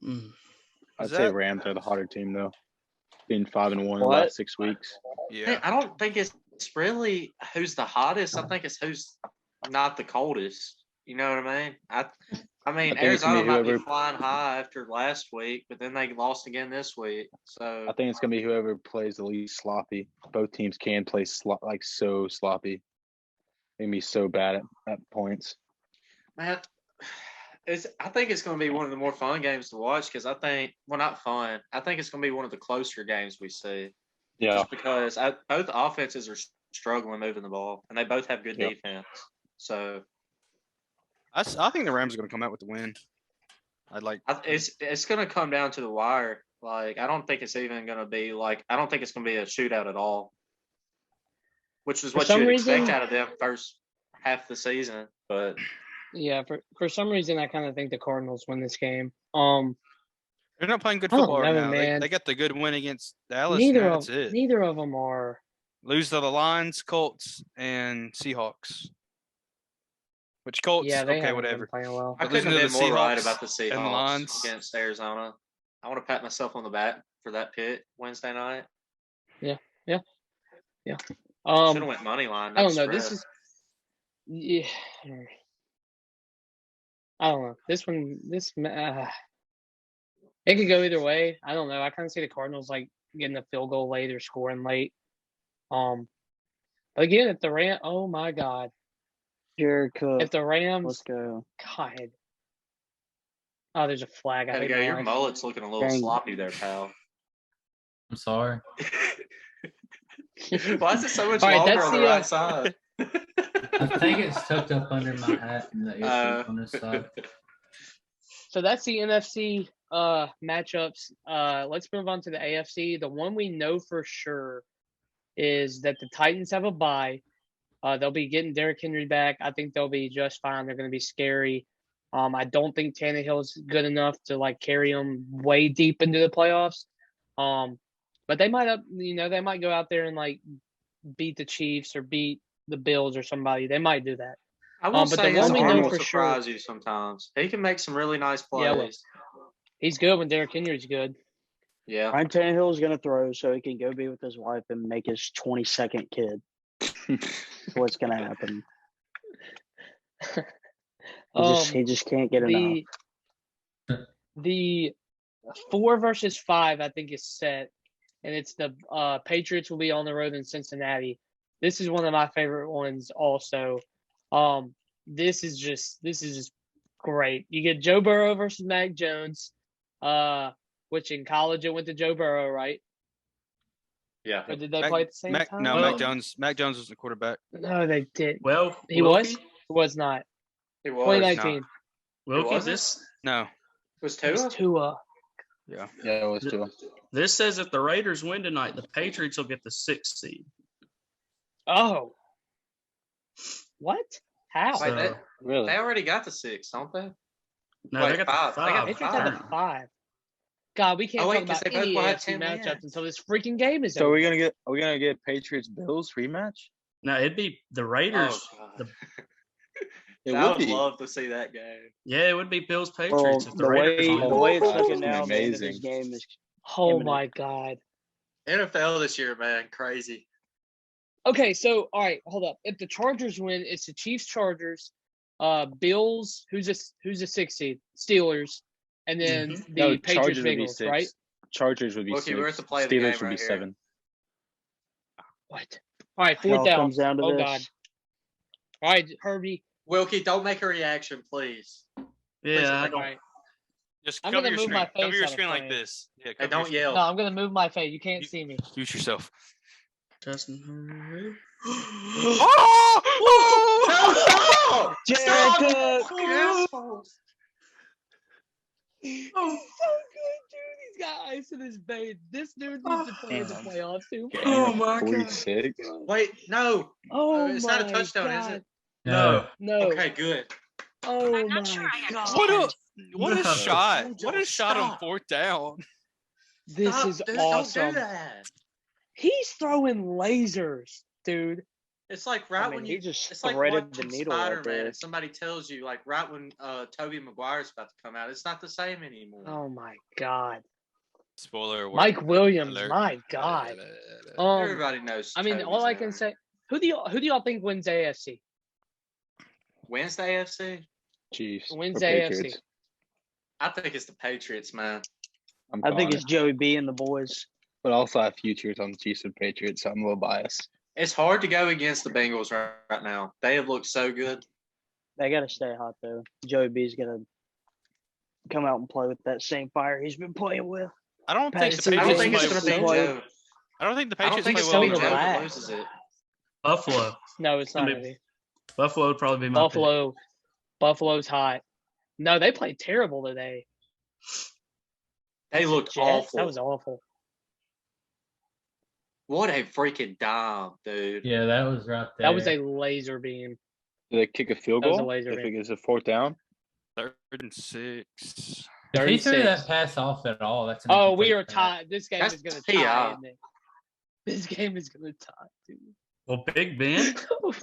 I'd Is say that- Rams are the hotter team though. Being 5-1 in the What? last 6 weeks. Yeah. I don't think it's really who's the hottest. I think it's who's not the coldest. You know what I mean? I mean, I think it's gonna Arizona be might be whoever- flying high after last week, but then they lost again this week. So I think it's gonna be whoever plays the least sloppy. Both teams can play like so sloppy. They can be so bad at points. man, I think it's going to be one of the more fun games to watch because I think, well, not fun. I think it's going to be one of the closer games we see. Yeah. Just because both offenses are struggling moving the ball, and they both have good Yeah. defense. So I think the Rams are going to come out with the win. it's going to come down to the wire. Like, I don't think it's even going to be I don't think it's going to be a shootout at all, which is For what some you'd reason- expect out of them first half of the season. But Yeah, for some reason I kind of think the Cardinals win this game. They're not playing good I don't football right know, now. man. They got the good win against Dallas. neither Now of that's it. neither of them are. Lose to the Lions, Colts, and Seahawks. Which Colts? Yeah, they okay, haven't whatever. been playing well. I But couldn't losing have to been the more right Seahawks about the and the Seahawks Lions. against Arizona. I want to pat myself on the back for that pick Wednesday night. Yeah. Should have Um, went money line. I not don't know. This spread. is, yeah. I don't know. It could go either way. I don't know. I kind of see the Cardinals like getting a field goal late or scoring late. But again, if the oh my God, Jared Cook. if the Let's Rams, go. God, oh, there's a flag. I Gotta hate go. my Your life. mullet's looking a little Dang. sloppy there, pal. I'm sorry. Why is it so much All right, longer that's on the the, right side? I think it's tucked up under my hat and the earpiece on this side. So that's the NFC matchups. Let's move on to the AFC. The one we know for sure is that the Titans have a bye. They'll be getting Derrick Henry back. I think they'll be just fine. They're going to be scary. I don't think Tannehill's good enough to like carry them way deep into the playoffs. But they might they might go out there and like beat the Chiefs or beat the Bills or somebody. They might do that. I will but the say his one we arm know will for sure- surprise you sometimes. He can make some really nice Yeah, well, plays. He's good when Derrick Henry's good. Yeah. Ryan Tannehill is going to throw so he can go be with his wife and make his 22nd kid. That's what's going to happen. He just can't get enough. The 4 versus 5, I think, is set, and it's the Patriots will be on the road in Cincinnati. This is one of my favorite ones. Also, this is just great. You get Joe Burrow versus Mac Jones, which in college it went to Joe Burrow, right? Yeah. Or did they play at the same time? No, Well- Mac Jones was the quarterback. No, they did. Well, He Wilkie, was not. It was. 2019. Wilkie, was it? this No. Was It was Tua? Tua. Yeah. Yeah, it was too. this says if the Raiders win tonight, the Patriots will get the 6th seed. Oh. What? How? Wait, So, Really? They already got the 6, don't they? no, wait, they got five. the They got 5. Patriots have the 5. God, we can't Oh, wait, talk 'cause about they both any will have AFC 10 matchups wins. until this freaking game is So over. are we gonna get Patriots Bills rematch? No, it'd be the Raiders. Oh, God. the- It I would would be. love to see that game. Yeah, it would be Bills Well, Patriots if the the Raiders way win. the way it's That's looking gonna be now, the end of this amazing. game is Oh imminent. my God. NFL this year, man, crazy. Okay, so all right, hold up. If the Chargers win, it's the Chiefs Chargers, Bills, who's a 6 seed? Steelers, and then Mhm. the No, Patriots Chargers would be Bengals, 6. right? Chargers would be Look, 6. we're at the play of the Steelers game would right be here. 7. What? All right, It fourth all down. comes down to Oh this. God. All right, Herbie. Wilkie, don't make a reaction, please. Yeah, I All don't. right. Just I'm cover gonna your move screen. my Cover face your out of screen like frame. this. Yeah. Hey, cover your don't screen. yell. No, I'm gonna move my face. You can't You- see me. Mute yourself. Justin. Oh! Jared Cook. He's so good, dude. He's got ice in his veins. This dude needs to play in the Damn. playoffs too. Oh my God. 46. Wait, no. Oh It's my not a touchdown, is God. it? No. No. Okay, good. Oh my God. What a No. shot! Don't What a shot on stop. 4th down. This Stop, is dude, awesome. Don't do that. He's throwing lasers, dude. It's like right when he you just it's like threaded the watching needle right Spider-Man there. and somebody tells you like right when Toby Maguire's about to come out, it's not the same anymore. Oh my God. Spoiler alert. Mike Williams, alert. my God. Everybody knows. I mean, all Toby's I in can it. say, who do y'all think wins AFC? Wins the AFC. Chiefs. Wins or the AFC. Patriots. I think it's the Patriots, man. I think calling it's it. Joey B and the boys. But also I have futures on the Chiefs and Patriots, so I'm a little biased. It's hard to go against the Bengals right now. They have looked so good. They gotta stay hot though. Joey B's gonna come out and play with that same fire he's been playing with. I don't think the Patriots- I don't Patriots think it's play. going to be Joe. I don't think the I don't Patriots think play it's well going to be so Joe enough. that relaxed. loses it. Buffalo. No, it's not Gonna gonna be- be. Buffalo would probably be my pick. Buffalo's hot. No, they played terrible today. They looked Jets, awful. that was awful. What a freaking dime, dude. Yeah, that was right there. That was a laser beam. Do they kick a field That was a goal laser if beam. it gets a fourth down? 3rd and 6. If he threw 36. that pass off at all, that's an Oh, we incomplete are pass. tied. This game That's is gonna PI. tie. Isn't it? This game is gonna tie, dude. Well, Big Ben.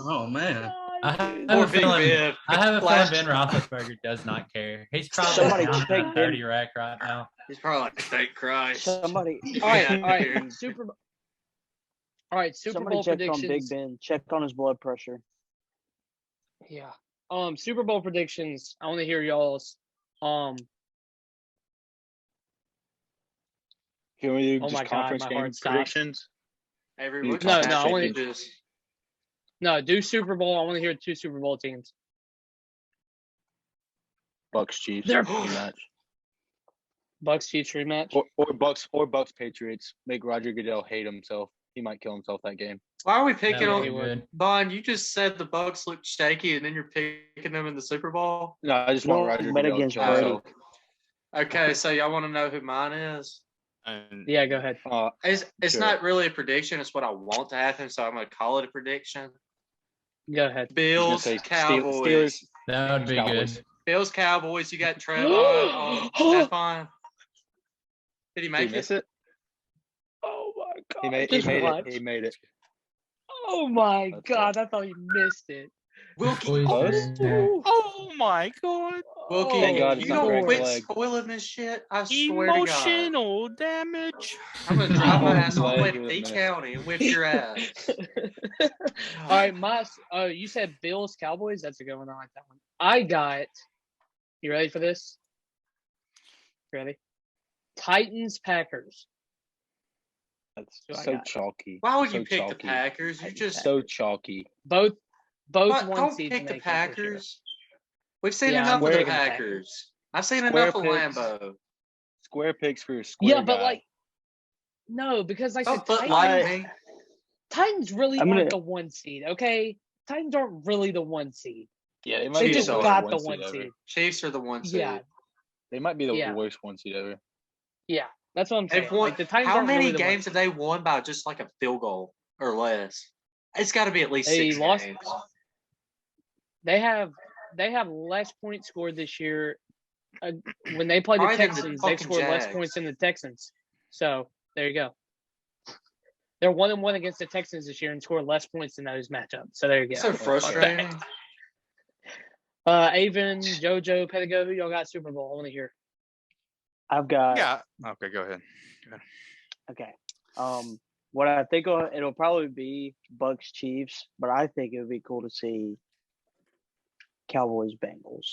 Oh man. I Dude. have Poor a Big feeling. Ben. I have a feeling Last- Ben Roethlisberger does not care. He's probably Somebody down take in the Ben. 30 rack right now. He's probably like, thank Christ. Somebody, All right, Yeah, all right. dude. Super. All right, Super somebody Bowl check on Big predictions. Ben. Check on his blood pressure. Yeah. Super Bowl predictions. I want to hear y'all's. Can we do Oh just my God, conference my game heart stopped. predictions? Avery, No, look no, at I that. wanna- You just- No, do Super Bowl. I want to hear 2 Super Bowl teams. Bucks Chiefs They're- rematch. Bucks Chiefs rematch. Or Bucks Patriots. Make Roger Goodell hate himself. He might kill himself that game. Why are we That picking would on be good. Bond? You just said the Bucks look shaky, and then you're picking them in the Super Bowl. No, I just No, want Roger bet Goodell to against kill Brady. himself. Okay, so y'all want to know who mine is? And Yeah, go ahead. It's Sure. not really a prediction. It's what I want to happen, so I'm going to call it a prediction. Go ahead. Bills, say Cowboys. Steelers. That would be Cowboys. good. Bills, Cowboys. You got Trevon. Stephon. Did he Did make he it? miss it? Oh my God. He made Just it. watch. He made it. Oh my That's God. I thought you missed it. Wilkie. Boys Close? are- oh my God. Wilkie, Thank God it's you not don't Greg's quit leg. spoiling this shit. I swear to God. Emotional damage. I'm going to drive my ass all the way Leg to was D missed. County and whip your ass. All right, you said Bills Cowboys. That's a good one. I like that one. I got. You ready for this? You ready? Titans Packers. That's Who I so got? chalky. Why would So you pick the chalky. Packers? You just So chalky. Both What? one Don't seeds pick the make it this year. Packers. We've seen Yeah, enough I'm of the picking the Packers. I've seen Square enough of picks. Lambeau. Square picks for your square Yeah, but guy. like, no, because like Don't the put Titans, like me. Titans really I'm aren't gonna- the 1 seed. Okay, Titans aren't really the 1 seed. Yeah, they They might be just the worst got the seed 1 ever. seed. Chiefs are the 1 seed. Yeah, They might be the Yeah. worst 1 seed ever. yeah, that's what I'm saying. They've won. Like the Titans How aren't many really the 1 games have they won by just like a field goal or less? It's got to be at least They 6 lost- games. They have less points scored this year. When they play the Probably than the Texans, they fucking scored less Jags. points than the Texans. So there you go. They're 1-1 against the Texans this year and scored less points in those matchups. So there you go. So frustrating. Avon, JoJo, Pedigo, who y'all got Super Bowl? I want to hear. I've got Yeah. Okay, go ahead. okay. What I think it'll probably be Bucks Chiefs, but I think it would be cool to see Cowboys Bengals.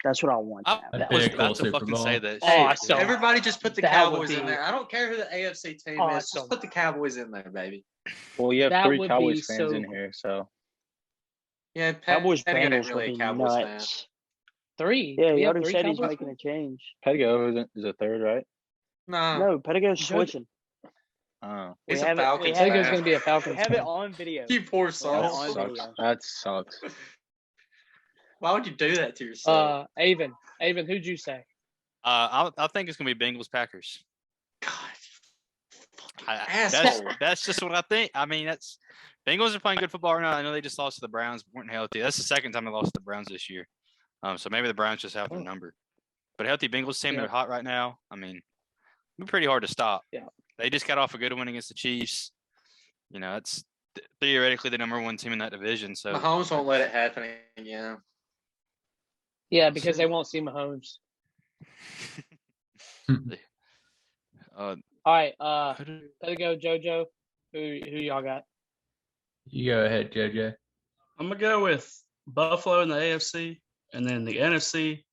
That's what I want. to I happen. That'd was be a cool about to Super fucking Bowl. say that. Oh, shit. awesome. Everybody just put the That would Cowboys in be there. I don't care who the AFC team is. awesome. Just put the Cowboys in there, baby. Well, you have That 3 would Cowboys be fans so in cool. here, so Yeah, Cowboys Petty ain't Bengals really would a be Cowboys fan. nuts. 3. Yeah, We he have already 3 said he's Cowboys making a change. Pedigo is a third, right? No, No, Pettigo's Joe- switching. Oh, he's we a have it- Falcons we I think have it's fan. going to be a We Falcons have it fan. on video. You poor that soul. on sucks. video. That sucks. Why would you do that to yourself? Avon, who'd you say? I think it's gonna be Bengals Packers. God, That's asshole. that's just what I think. I mean, that's Bengals are playing good football right now. I know they just lost to the Browns, but weren't healthy. That's the second time they lost to the Browns this year. So maybe the Browns just have their number. But a healthy Bengals team, Yeah. they're hot right now. I mean, it'd be pretty hard to stop. Yeah. They just got off a good win against the Chiefs. You know, theoretically the number one team in that division. So Mahomes won't let it happen again. Yeah, because they won't see Mahomes. uh, All right, let it go, JoJo. Who y'all got? You go ahead, JoJo. I'm gonna go with Buffalo in the AFC, and then the NFC.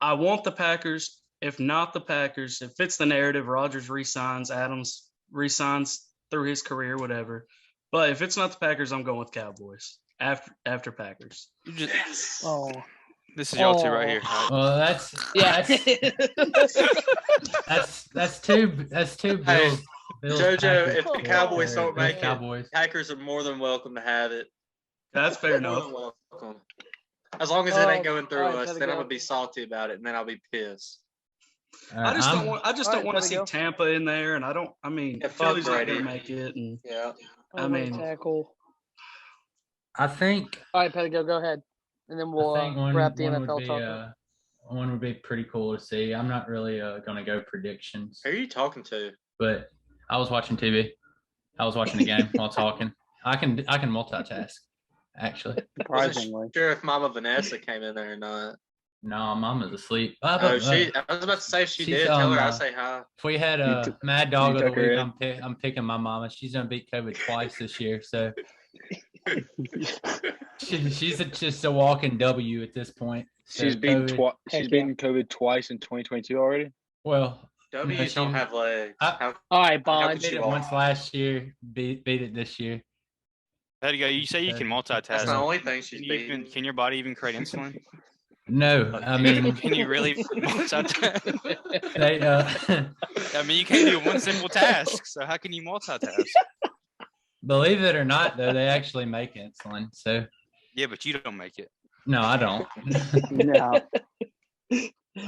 I want the Packers. If not the Packers, it fits the narrative. Rodgers resigns, Adams resigns through his career, whatever. But if it's not the Packers, I'm going with Cowboys after Packers. Oh, this is y'all two right here. Well, that's two Bills. Hey, Bills JoJo, Packers. if the Cowboys don't Bills make it, Cowboys. Packers are more than welcome to have it. That's fair More enough. than welcome. As long as it ain't going through alright, us, gotta then I'm go. gonna be salty about it, and then I'll be pissed. I just don't want. I just don't Alright, want to gotta see go. Tampa in there, and I don't. I mean, Yeah, fuck Philly's not Brady. gonna make it, and Yeah. I mean- tackle. I think All right, Pettigo, go ahead, and then we'll I think wrap the one NFL would be, talk up. one would be pretty cool to see. I'm not really going to go predictions, Who are you talking to? but I was watching TV. I was watching the game while talking. I can multitask, actually. Surprisingly. Wasn't sure if Mama Vanessa came in there or not. No, Mama's asleep. Oh, I was about to say if she she's, did. Tell her I uh, say hi. If we had You a took- Mad Dog of the took her Week, in? I'm picking my mama. She's gonna beat COVID twice this year, so she's just a walking W at this point. So She's been COVID- she's been COVID twice in 2022 already. Well, W's she- don't have legs. I- All right, How Bond. could beat she it walk? once last year. Beat it this year. There you go. You say you can multitask. That's the only thing she's Can you even, beaten. can your body even create insulin? No, I mean Can you really multitask? they. I mean, you can't do one simple task. So how can you multitask? Believe it or not, though, they actually make insulin. So Yeah, but you don't make it. no, I don't. No.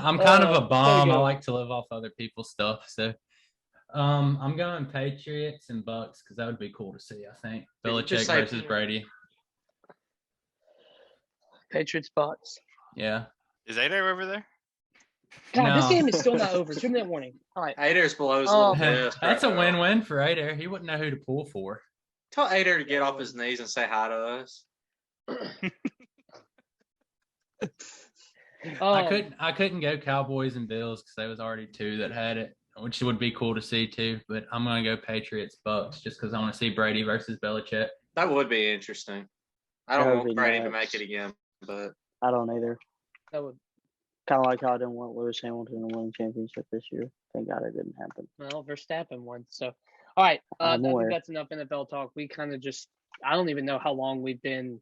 I'm kind of a there you bomb. I go. like to live off other people's stuff. So I'm going Patriots and Bucks because that would be cool to see, I think. Did you Belichick just say- versus Brady. Patriots Bucks. Yeah. Is Adair over there? God, this No. game is still not over. 2-minute warning. All right. Adair's below his little desk. That's a right now. win-win for Adair. He wouldn't know who to pull for. Tell Adair to get off his knees and say hi to us. I couldn't go Cowboys and Bills because there was already two that had it, which would be cool to see too. But I'm gonna go Patriots Bucks just because I want to see Brady versus Belichick. That would be interesting. I That don't would want be Brady to nuts. make it again, but I don't either. That would, Kind of like how I didn't want Lewis Hamilton to win the championship this year. Thank God it didn't happen. well, Verstappen won. So, all right. I I'm think aware. that's enough NFL talk. We kind of just, I don't even know how long we've been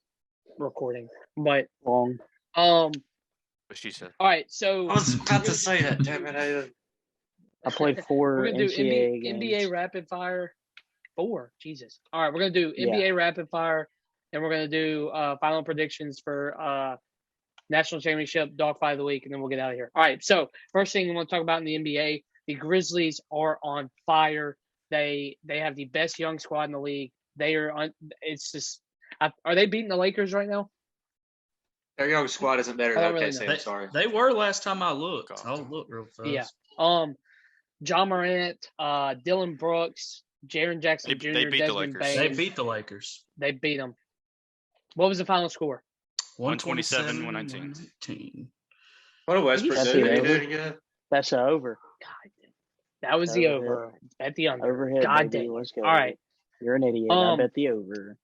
recording, but Long. all What she said. right. So I was about to say that. Damn it, Adair. I played 4 we're gonna do NCAA games. NBA rapid fire. 4. Jesus. All right, we're gonna do Yeah. NBA rapid fire, and we're gonna do final predictions for national championship dog fight of the week, and then we'll get out of here. All right. So first thing we want to talk about in the NBA, the Grizzlies are on fire. They have the best young squad in the league. They are on. It's just. Are they beating the Lakers right now? Their young squad isn't better I than don't really OKC. know. I'm sorry. They were last time I looked. God. I'll look real fast. Yeah. John Morant, Dylan Brooks, Jaren Jackson They Jr., beat the Desmond Lakers. Bain. They beat the Lakers. They beat them. What was the final score? 127, 119. What did Westbrook That's do? it, Did he do over. it again? That's a over. God, that was the Over. over. Bet the under. Overhead, God baby. dang. Let's go. All right. You're an idiot. I Um, bet the over.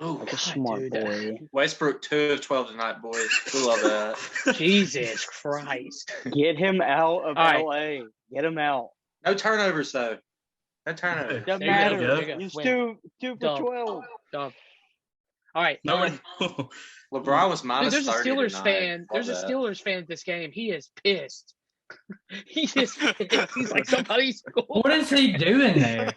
Oh, Like a God, smart dude. boy. Westbrook 2 of 12 tonight, boys. We love that. Jesus Christ. Get him out of All right. LA. Get him out. No turnovers though. No turnovers. Doesn't There you go, matter. there you go. He's Win. two for Dub. 12. Dub. All right. No, LeBron was Dude, minus there's a 30 Steelers tonight. fan. Love There's a that. Steelers fan at this game. He is pissed. He is pissed. He's like, somebody scored. What is he doing there?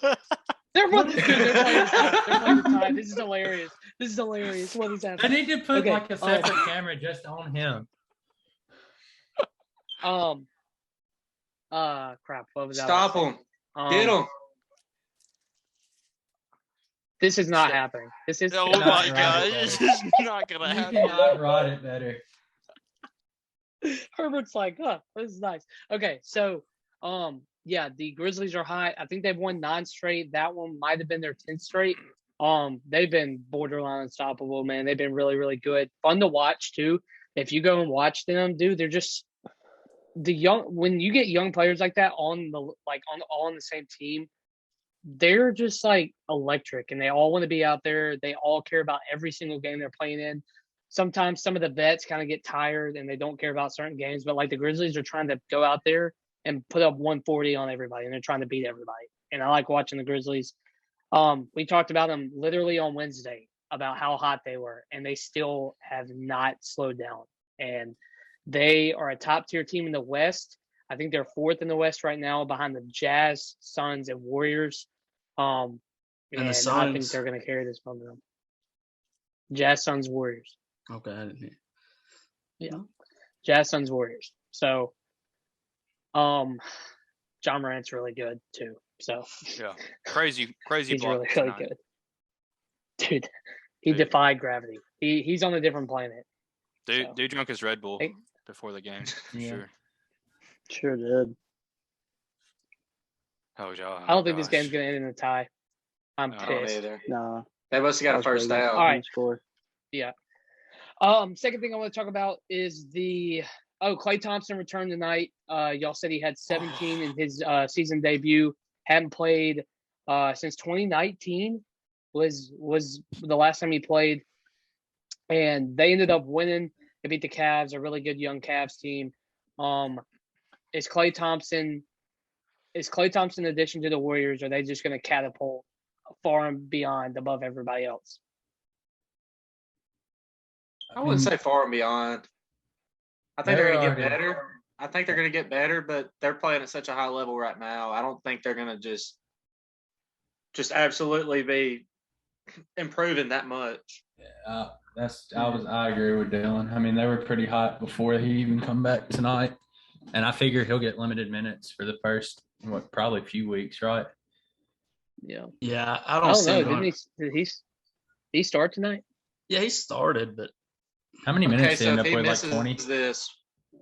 They're playing the tie. They're playing the tie. This is hilarious. This is hilarious. What is I happening? need to put Okay, like a separate camera just on him. Crap. What was that? Stop him. Get him. This is not happening. This is Oh Not my right god, there. this is not gonna You happen. cannot ride it better. Herbert's like, this is nice. Okay, so yeah, the Grizzlies are high. I think they've won 9 straight. That one might have been their 10th straight. They've been borderline unstoppable, man. They've been really, really good. Fun to watch too. If you go and watch them, dude, they're just when you get young players like that all on the same team, they're just like electric and they all want to be out there. They all care about every single game they're playing in. Sometimes some of the vets kind of get tired and they don't care about certain games, but like the Grizzlies are trying to go out there and put up 140 on everybody and they're trying to beat everybody. And I like watching the Grizzlies. We talked about them literally on Wednesday about how hot they were, and they still have not slowed down. And they are a top-tier team in the West. I think they're fourth in the West right now behind the Jazz, Suns, and Warriors. And the Suns. I think they're going to carry this momentum. Jazz, Suns, Warriors. Okay, I didn't hear. Yeah. Jazz, Suns, Warriors. So, John Morant's really good too. So yeah, crazy he's block really tonight. good, dude. He defied gravity. He's on a different planet. Dude drunk his Red Bull Hey. before the game. For Yeah. Sure. Sure did. Oh, yeah. I don't think this game's gonna end in a tie. I'm I don't pissed. either. No. They must have got a first down. All right. Score. Yeah. Second thing I want to talk about is Klay Thompson returned tonight. Y'all said he had 17 in his season debut. Hadn't played since 2019 was the last time he played, and they ended up winning. They beat the Cavs, a really good young Cavs team. Is Klay Thompson in addition to the Warriors? Are they just going to catapult far and beyond above everybody else? I wouldn't say far and beyond. I think they're going to get They're better. I think they're going to get better, but they're playing at such a high level right now. I don't think they're going to just absolutely be improving that much. Yeah, I agree with Dylan. I mean, they were pretty hot before he even come back tonight, and I figure he'll get limited minutes for the first probably few weeks, right? Yeah. Yeah, I I don't don't see know. him. Did he start tonight? Yeah, he started, but How many Okay, minutes did he so end if up he with? Like misses 20? this,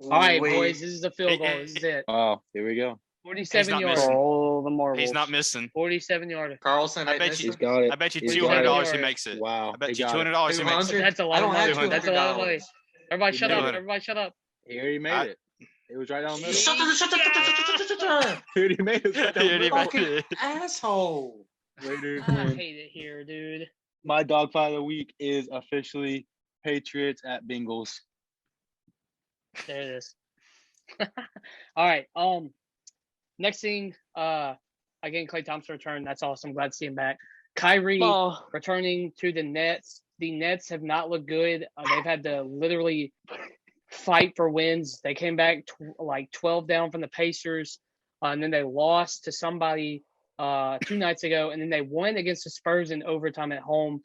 All right, we- boys. This is a field goal. This is it. Oh, here we go. 47 not yards. missing. All the marbles. He's not missing. 47 yarder. Carlson I ain't bet missing. you- He's got it. I bet you He's got $200 it. he makes it. Wow. I bet he you got it. $200 he makes it. 200? That's a lot I don't of have money. That's a lot of money. $200. Everybody He shut made up. it. Everybody shut up. He already made it. It was right down the middle. Shut the He already made it. Right down the He already middle. made fucking it. asshole. Raiders I win. hate it here, dude. My dog fight of the week is officially Patriots at Bengals. There it is. All right. Next thing, again, Klay Thompson returned. That's awesome. Glad to see him back. Kyrie returning to the Nets. The Nets have not looked good. They've had to literally fight for wins. They came back like 12 down from the Pacers, and then they lost to somebody 2 nights ago, and then they won against the Spurs in overtime at home.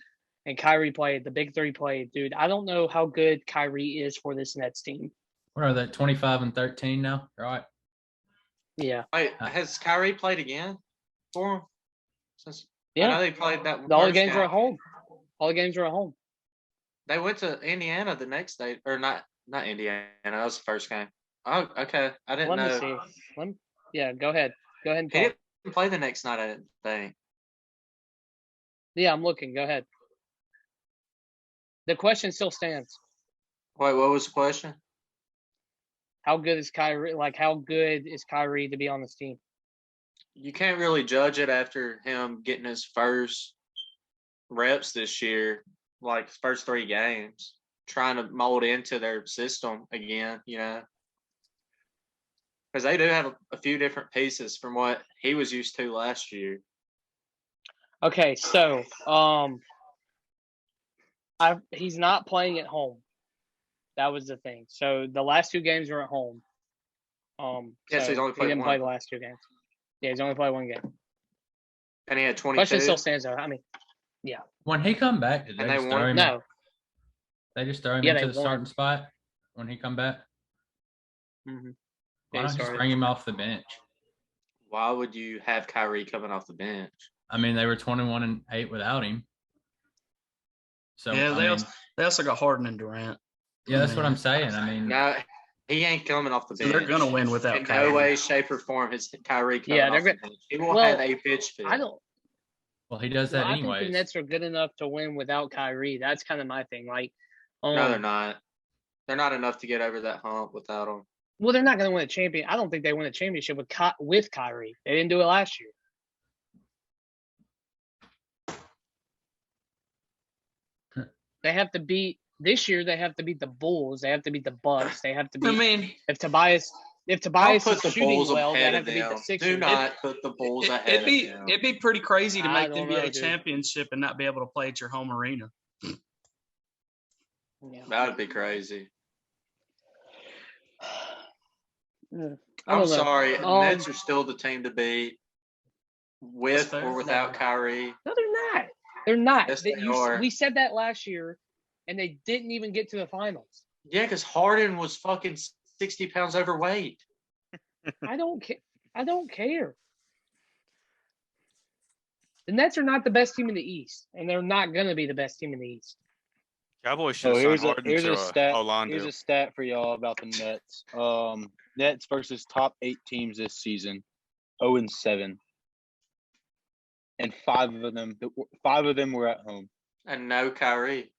And Kyrie played. The big three played. Dude, I don't know how good Kyrie is for this Nets team. What are they? 25-13 now, right? Yeah. Wait, has Kyrie played again for him? I Yeah. know they played that. All the first games game. were at home. All the games were at home. They went to Indiana the next day, or not Indiana. That was the first game. Oh, okay. I didn't Let know. me see. Yeah, go ahead. Go ahead and He talk. didn't play the next night, I didn't think. Yeah, I'm looking. Go ahead. The question still stands. Wait, what was the question? How good is Kyrie? Like, how good is Kyrie to be on this team? You can't really judge it after him getting his first reps this year, like his first 3 games, trying to mold into their system again, because they do have a few different pieces from what he was used to last year. Okay, so he's not playing at home. That was the thing. So the last 2 games were at home. Yes, so he's only he played didn't one. play the last 2 games. Yeah, he's only played 1 game. And he had 22. Question still stands though. I mean, When he come back, did And they they just won? throw him? no. They just throw him Yeah, into they the won. starting spot when he come back. Mm-hmm. Why not just bring him off the bench? Why would you have Kyrie coming off the bench? I mean, they were 21-8 without him. So yeah, I they mean, also got Harden and Durant. yeah, that's what I'm saying. I mean, No, he ain't coming off the So bench. they're gonna win without In Kyrie. no way, shape, or form is Kyrie coming Yeah, off they're the bench. He will Well, have a pitch fit. I don't. Well, he does Well, that I think the anyways. Nets are good enough to win without Kyrie. That's kind of my thing. Like, No, they're not. They're not enough to get over that hump without him. well, they're not going to win a champion. I don't think they win a championship with Kyrie. They didn't do it last year. They have to beat this year. They have to beat the Bulls. They have to beat the Bucks. They have to beat. I mean, if Tobias Don't is put the shooting Bulls well, they ahead have of to beat the them. Sixers. Do not put the Bulls ahead it'd be of them. it'd be pretty crazy to I make the don't NBA know, dude. championship and not be able to play at your home arena. Yeah. That would be crazy. I don't I'm know. sorry. Nets are still the team to beat with fair. or without Kyrie. No, they're not. They're not. Yes, they are. We said that last year, and they didn't even get to the finals. Yeah, because Harden was fucking 60 pounds overweight. I don't care. I don't care. The Nets are not the best team in the East, and they're not going to be the best team in the East. Cowboys should So have signed Harden here's to a stat. Orlando. Here's a stat for y'all about the Nets. Nets versus top 8 teams this season, 0-7, and 5 of them were at home. And no Kyrie.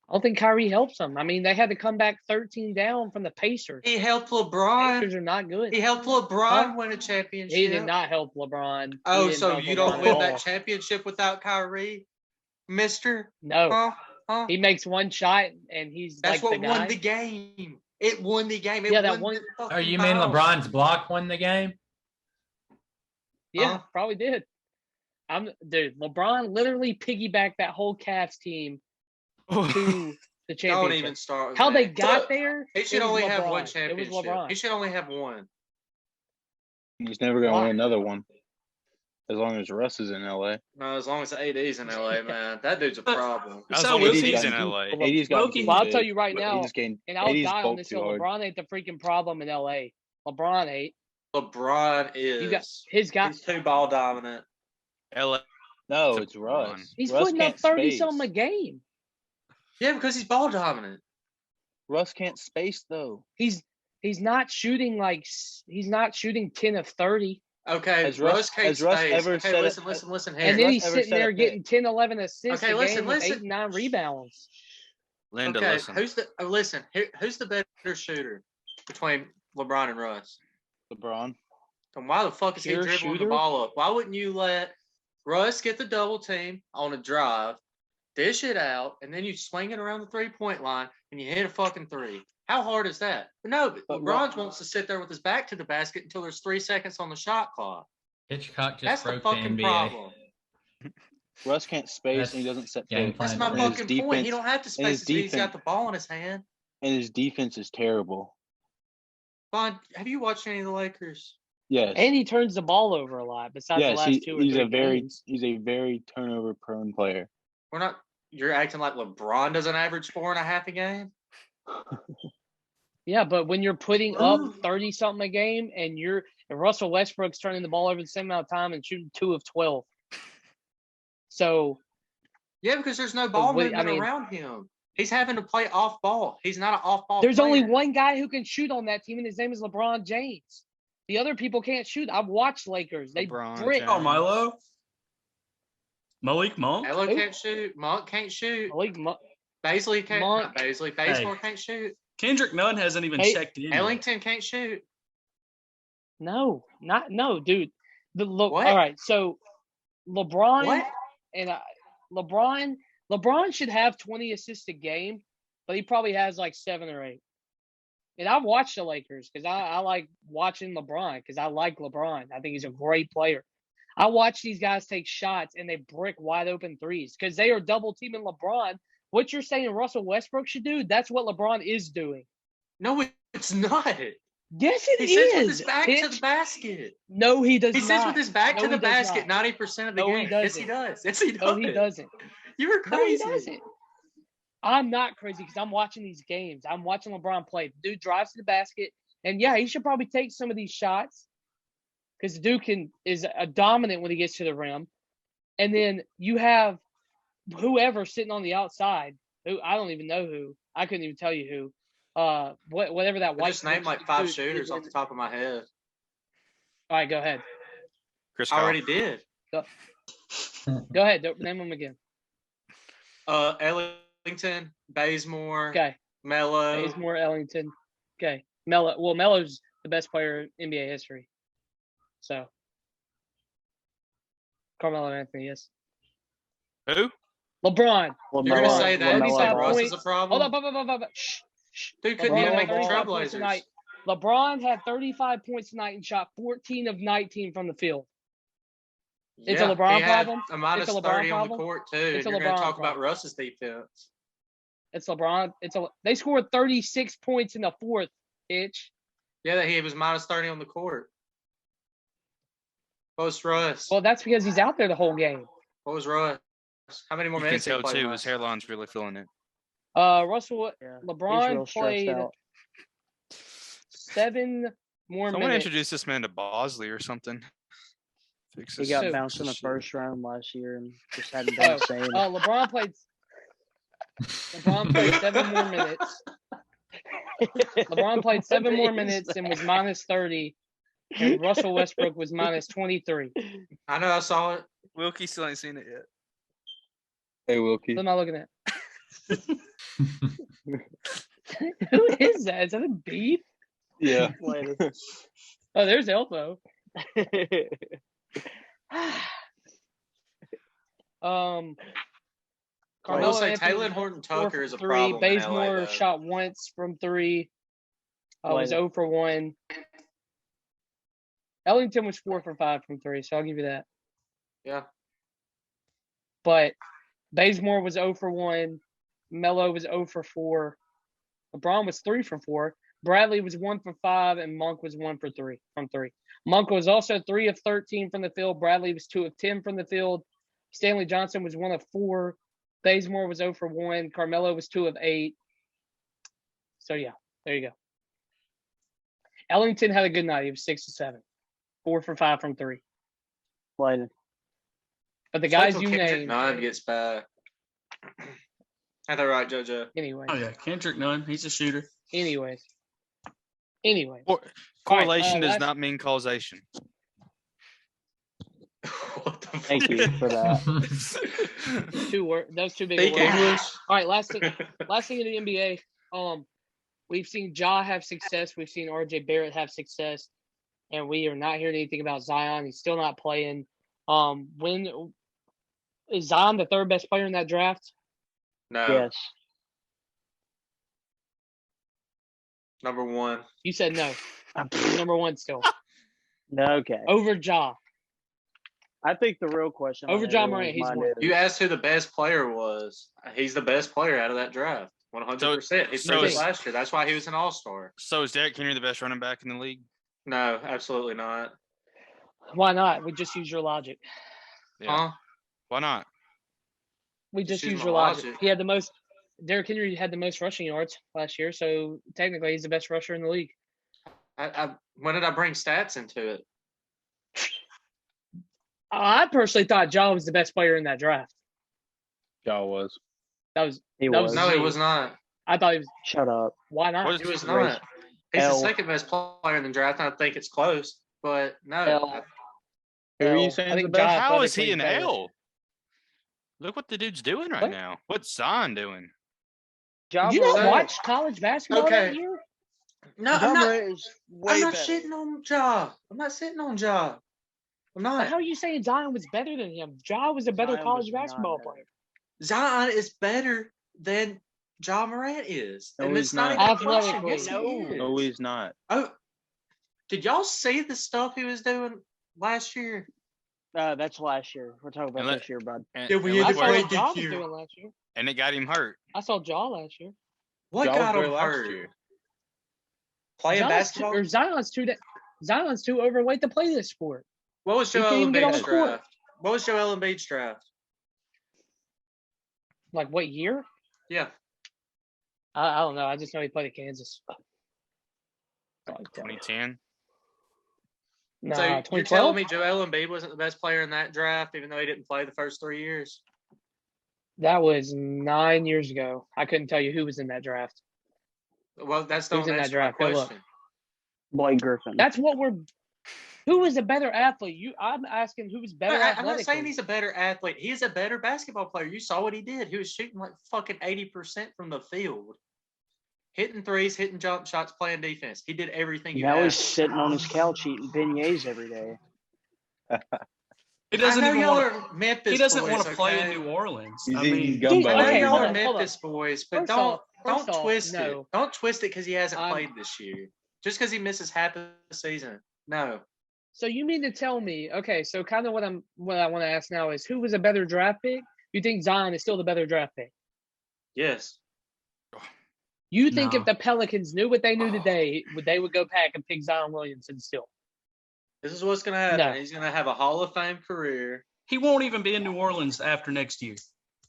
I don't think Kyrie helps them. I mean, they had to come back 13 down from the Pacers. He helped LeBron. Pacers are not good. He helped LeBron Huh? win a championship. He did not help LeBron. He Oh, didn't so help you LeBron don't at win all. that championship without Kyrie, mister? No. Huh? He makes one shot, and he's That's like what the guy. won the game. It won the game. It Yeah, that won one- the fucking Are you mean finals. LeBron's block won the game? Yeah, Huh? probably did. Dude, LeBron literally piggybacked that whole Cavs team to the championship. Don't even start with How they that. got Look, there? He should it was only have LeBron. one It was championship. LeBron. He should only have one. He's never going to Why? win another one as long as Russ is in LA. No, as long as AD's in LA, man. That dude's a problem. As So long as Wilkie- he's in LA. AD's got Wilkie- Well, I'll tell you right now, AD's gained, and I'll AD's die on bulked this too hill. hard. LeBron ain't the freaking problem in LA. LeBron ain't. LeBron is. You got his guy. He's too ball dominant. LA. No, It's it's a Russ. run. He's Russ putting up can't 30 space. something a game. Yeah, because he's ball dominant. Russ can't space though. He's not shooting 10 of 30. Okay, Has Russ Russ- can't has Russ space. ever Okay, said it- listen here. And then Russ he's ever sitting said there a getting 10, 11 assists Okay, a listen, game with listen. 8 and 9 rebounds. Linda, Okay, listen. who's the better shooter between LeBron and Russ? LeBron. And why the fuck is he Pure dribbling shooter? the ball up? Why wouldn't you let Russ get the double team on a drive, dish it out, and then you swing it around the 3-point line and you hit a fucking three? How hard is that? But no, But LeBron wants to sit there with his back to the basket until there's 3 seconds on the shot clock. Hitchcock just That's the broke the fucking NBA. problem. Russ can't space That's and he doesn't set game pick. plan. That's my And his fucking point. He defense- don't have to and space his it. He's got defense- the ball in his hand. And his defense is terrible. Vaughn, have you watched any of the Lakers? Yes. And he turns the ball over a lot besides the yes, last 2 or 3 he's a very turnover prone player. We're not. You're acting like LeBron doesn't average 4.5 a game. Yeah, but when you're putting up Ooh. 30 something a game and Russell Westbrook's turning the ball over the same amount of time and shooting 2 of 12. So Yeah, because there's no ball what- movement I mean- around him. He's having to play off ball. He's not an off ball. there's only player. one guy who can shoot on that team, and his name is LeBron James. The other people can't shoot. I've watched Lakers. They LeBron brick. James. Oh, Milo. Malik Monk. Elo Who? can't shoot. Monk can't shoot. Malik Monk. Baisley can't. Monk. Not Baisley. Bazemore can't shoot. Kendrick Nunn hasn't even Hey, checked in. yet. Ellington can't shoot. No, dude. All What? right, so LeBron What? and LeBron should have 20 assists a game, but he probably has like 7 or 8. And I've watched the Lakers because I like watching LeBron because I like LeBron. I think he's a great player. I watch these guys take shots and they brick wide open threes because they are double teaming LeBron. What you're saying Russell Westbrook should do, that's what LeBron is doing. No, it's not. Yes, it He sits with is. his back to Pitch. the basket. No, he does He not. sits with his back No, to the he does basket not. 90% of the No, he game. Yes, he doesn't. does. Yes, he does. No, he doesn't. You were No, he crazy. doesn't. I'm not crazy because I'm watching these games. I'm watching LeBron play. The dude drives to the basket, and yeah, he should probably take some of these shots because the dude is a dominant when he gets to the rim. And then you have whoever sitting on the outside, who I don't even know who. I couldn't even tell you who. Whatever that I white. just named like 5 shooters off the top of my head. All right, go ahead. Chris I Paul. already did. Go ahead. Name them again. Ellington, Bazemore, Okay. Melo. Bazemore, Ellington. Okay. Melo. Well, Melo's the best player in NBA history. So. Carmelo Anthony, yes. Who? LeBron. You're gonna LaMelo- say that? You LaMelo say LeBron Russ Ball. is a problem? Hold up. Shh. Dude couldn't LeBron even had make the 35 points Trailblazers. tonight. LeBron had 35 points tonight and shot 14 of 19 from the field. It's a LeBron he had problem? a minus It's a LeBron 30 on the problem? court too. It's And a you're going LeBron to talk about problem. Russ's defense. It's LeBron. They scored 36 points in the fourth, bitch. Yeah, that he was minus 30 on the court. What was Russ? Well, that's because he's out there the whole game. What was Russ? How many more You can minutes did he tell play too. last? His hairline's really feeling it. Russell Yeah. He's LeBron real stressed played out. 7 more Someone minutes. introduce this man to Bosley or something. Fix He this- got So- bounced in the shit. first round last year and just hadn't been the same. LeBron played 7 more minutes. LeBron played 7 more minutes and was minus 30. And Russell Westbrook was minus 23. I know, I saw it. Wilkie still ain't seen it yet. Hey, Wilkie. What am I looking at? Who is that? Is that a beef? Yeah. Oh, there's Elfo. I will Carmelo say Anthony Taylor was Horton 4 Tucker for is a 3. problem in LA, Bazemore though. shot once from 3. Was Wait. 0 for 1. Ellington was 4 for 5 from 3, so I'll give you that. Yeah. But Bazemore was 0 for 1. Melo was 0 for 4. LeBron was 3 for 4. Bradley was 1 for 5, and Monk was 1 for 3 from 3. Monk was also 3 of 13 from the field. Bradley was 2 of 10 from the field. Stanley Johnson was 1 of 4. Bazemore was 0 for 1. Carmelo was 2 of 8. So, yeah, there you go. Ellington had a good night. He was 6 of 7. 4 for 5 from 3. Like, But the Just wait guys till you Kendrick named, Nunn gets back. Ain't that right, JoJo? anyway. Oh yeah, Kendrick Nunn. He's a shooter. Anyway. Correlation does last- not mean causation. What the fuck? thank you for that. Those two big Speak words. English. All right, last thing in the NBA. We've seen Ja have success. We've seen RJ Barrett have success, and we are not hearing anything about Zion. He's still not playing. When is Zion the third best player in that draft? No, Yes. number 1. You said no. Number 1 still Okay. over Ja. I think the real question Over on Ja everyone's Morant, he's mind one. is- You asked who the best player was. He's the best player out of that draft. 100%. He so proved it is- last year. That's why he was an all-star. So is Derrick Henry the best running back in the league? No, absolutely not. Why not? We just use your logic. Yeah. Huh? Why not? We Just just use use my your logic. logic. He had the most. Derrick Henry had the most rushing yards last year, so technically he's the best rusher in the league. When did I bring stats into it? I personally thought Ja was the best player in that draft. Ja was. That was He that was. was- No, he was not. I thought he was. Shut up. Why not? What is- He was Race. not. He's the L. second best player in the draft, and I think it's close. But no, L. Who are L. you saying I is think the best? Ja How is he athletically an better. L? Look what the dude's doing right What? now. What's Zion doing? Ja Did you not Morant- watch college basketball that Okay. year? no, Ja I'm not. Morant is way I'm not better. shitting on Ja. I'm not sitting on Ja. I'm not. How are you saying Zion was better than him? Ja was a better Zion college was not basketball better. player. Zion is better than Ja Morant is, No, and he's it's not not. even a question. Athletically. Yes, he is. No, he's not. Oh, did y'all see the stuff he was doing last year? That's last year. We're talking about And let- this year, bud. And, Yeah, we and had I look to saw where- play what Ja was this year. doing last year. and it got him hurt. I saw Ja last year. What Ja was got there him last hurt? year. Playing basketball? Zion's too overweight to play this sport. What was He Joel can't even get on Embiid's the court. draft? What was Joel Embiid's draft? Like what year? Yeah. I don't know. I just know he played at Kansas. 2010. No, So you're 2012. telling me Joel Embiid wasn't the best player in that draft, even though he didn't play the first 3 years? That was 9 years ago. I couldn't tell you who was in that draft. Well, that's Who's don't in that answer my draft? Go look. question. Blake Griffin. That's what we're. Who was a better athlete? I'm asking who was better I'm not athletically. saying he's a better athlete. He's a better basketball player. You saw what he did. He was shooting like fucking 80% from the field. Hitting threes, hitting jump shots, playing defense. He did everything you Now he's asked. sitting on his couch eating beignets every day. He I doesn't know even y'all want. are Memphis He doesn't boys, want to play in okay? New Orleans. He's I eating mean, gumbo. I know Okay, y'all hold are on, hold Memphis boys, but First don't off- first off, twist no. it. Don't twist it because he hasn't I'm- played this year. Just because he misses half of the season. No. So you mean to tell me? Okay, so kind of what I want to ask now is who was a better draft pick? You think Zion is still the better draft pick? Yes. You think No. if the Pelicans knew what they knew today, they would go back and pick Zion Williamson still? This is what's gonna happen. No. He's gonna have a Hall of Fame career. he won't even be in New Orleans after next year.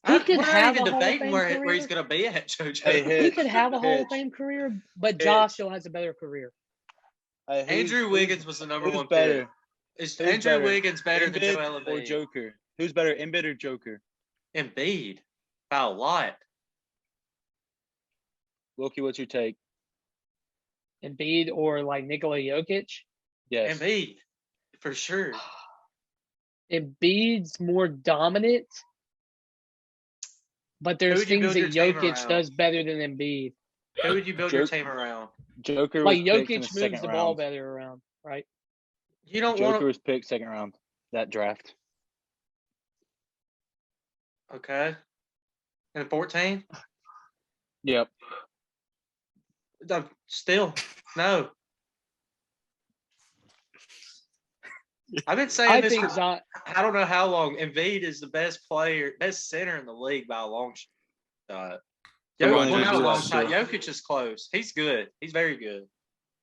He could We're have not a even Hall of debating Fame where career. he's gonna be at, JoJo. Hey, He Hitch, could have a Hall of Hitch, Fame career, but Hitch. Josh still has a better career. Hey, Andrew Wiggins was the number who's one better? pick. Is Who's Andrew better? Wiggins better than Embiid Joel or Embiid? Joker? Who's better, Embiid or Joker? Embiid. By a lot. Wilkie, what's your take? Embiid or like Nikola Jokic. Yes. Embiid. For sure. Embiid's more dominant, but there's would you things build that your team Jokic around? does better than Embiid. Who would you build your Joke- team around? Joker Like was picked in Jokic the second moves the round. ball better around, right? You don't Joker want was picked second round. That draft. to. Okay. And 14? Yep. Still, no. I've been saying I this think for Zion. I don't know how long. Embiid is the best player, best center in the league by a long shot. We're Jokic, going well, to not a do long that shot. too. Jokic is close. He's good. He's very good.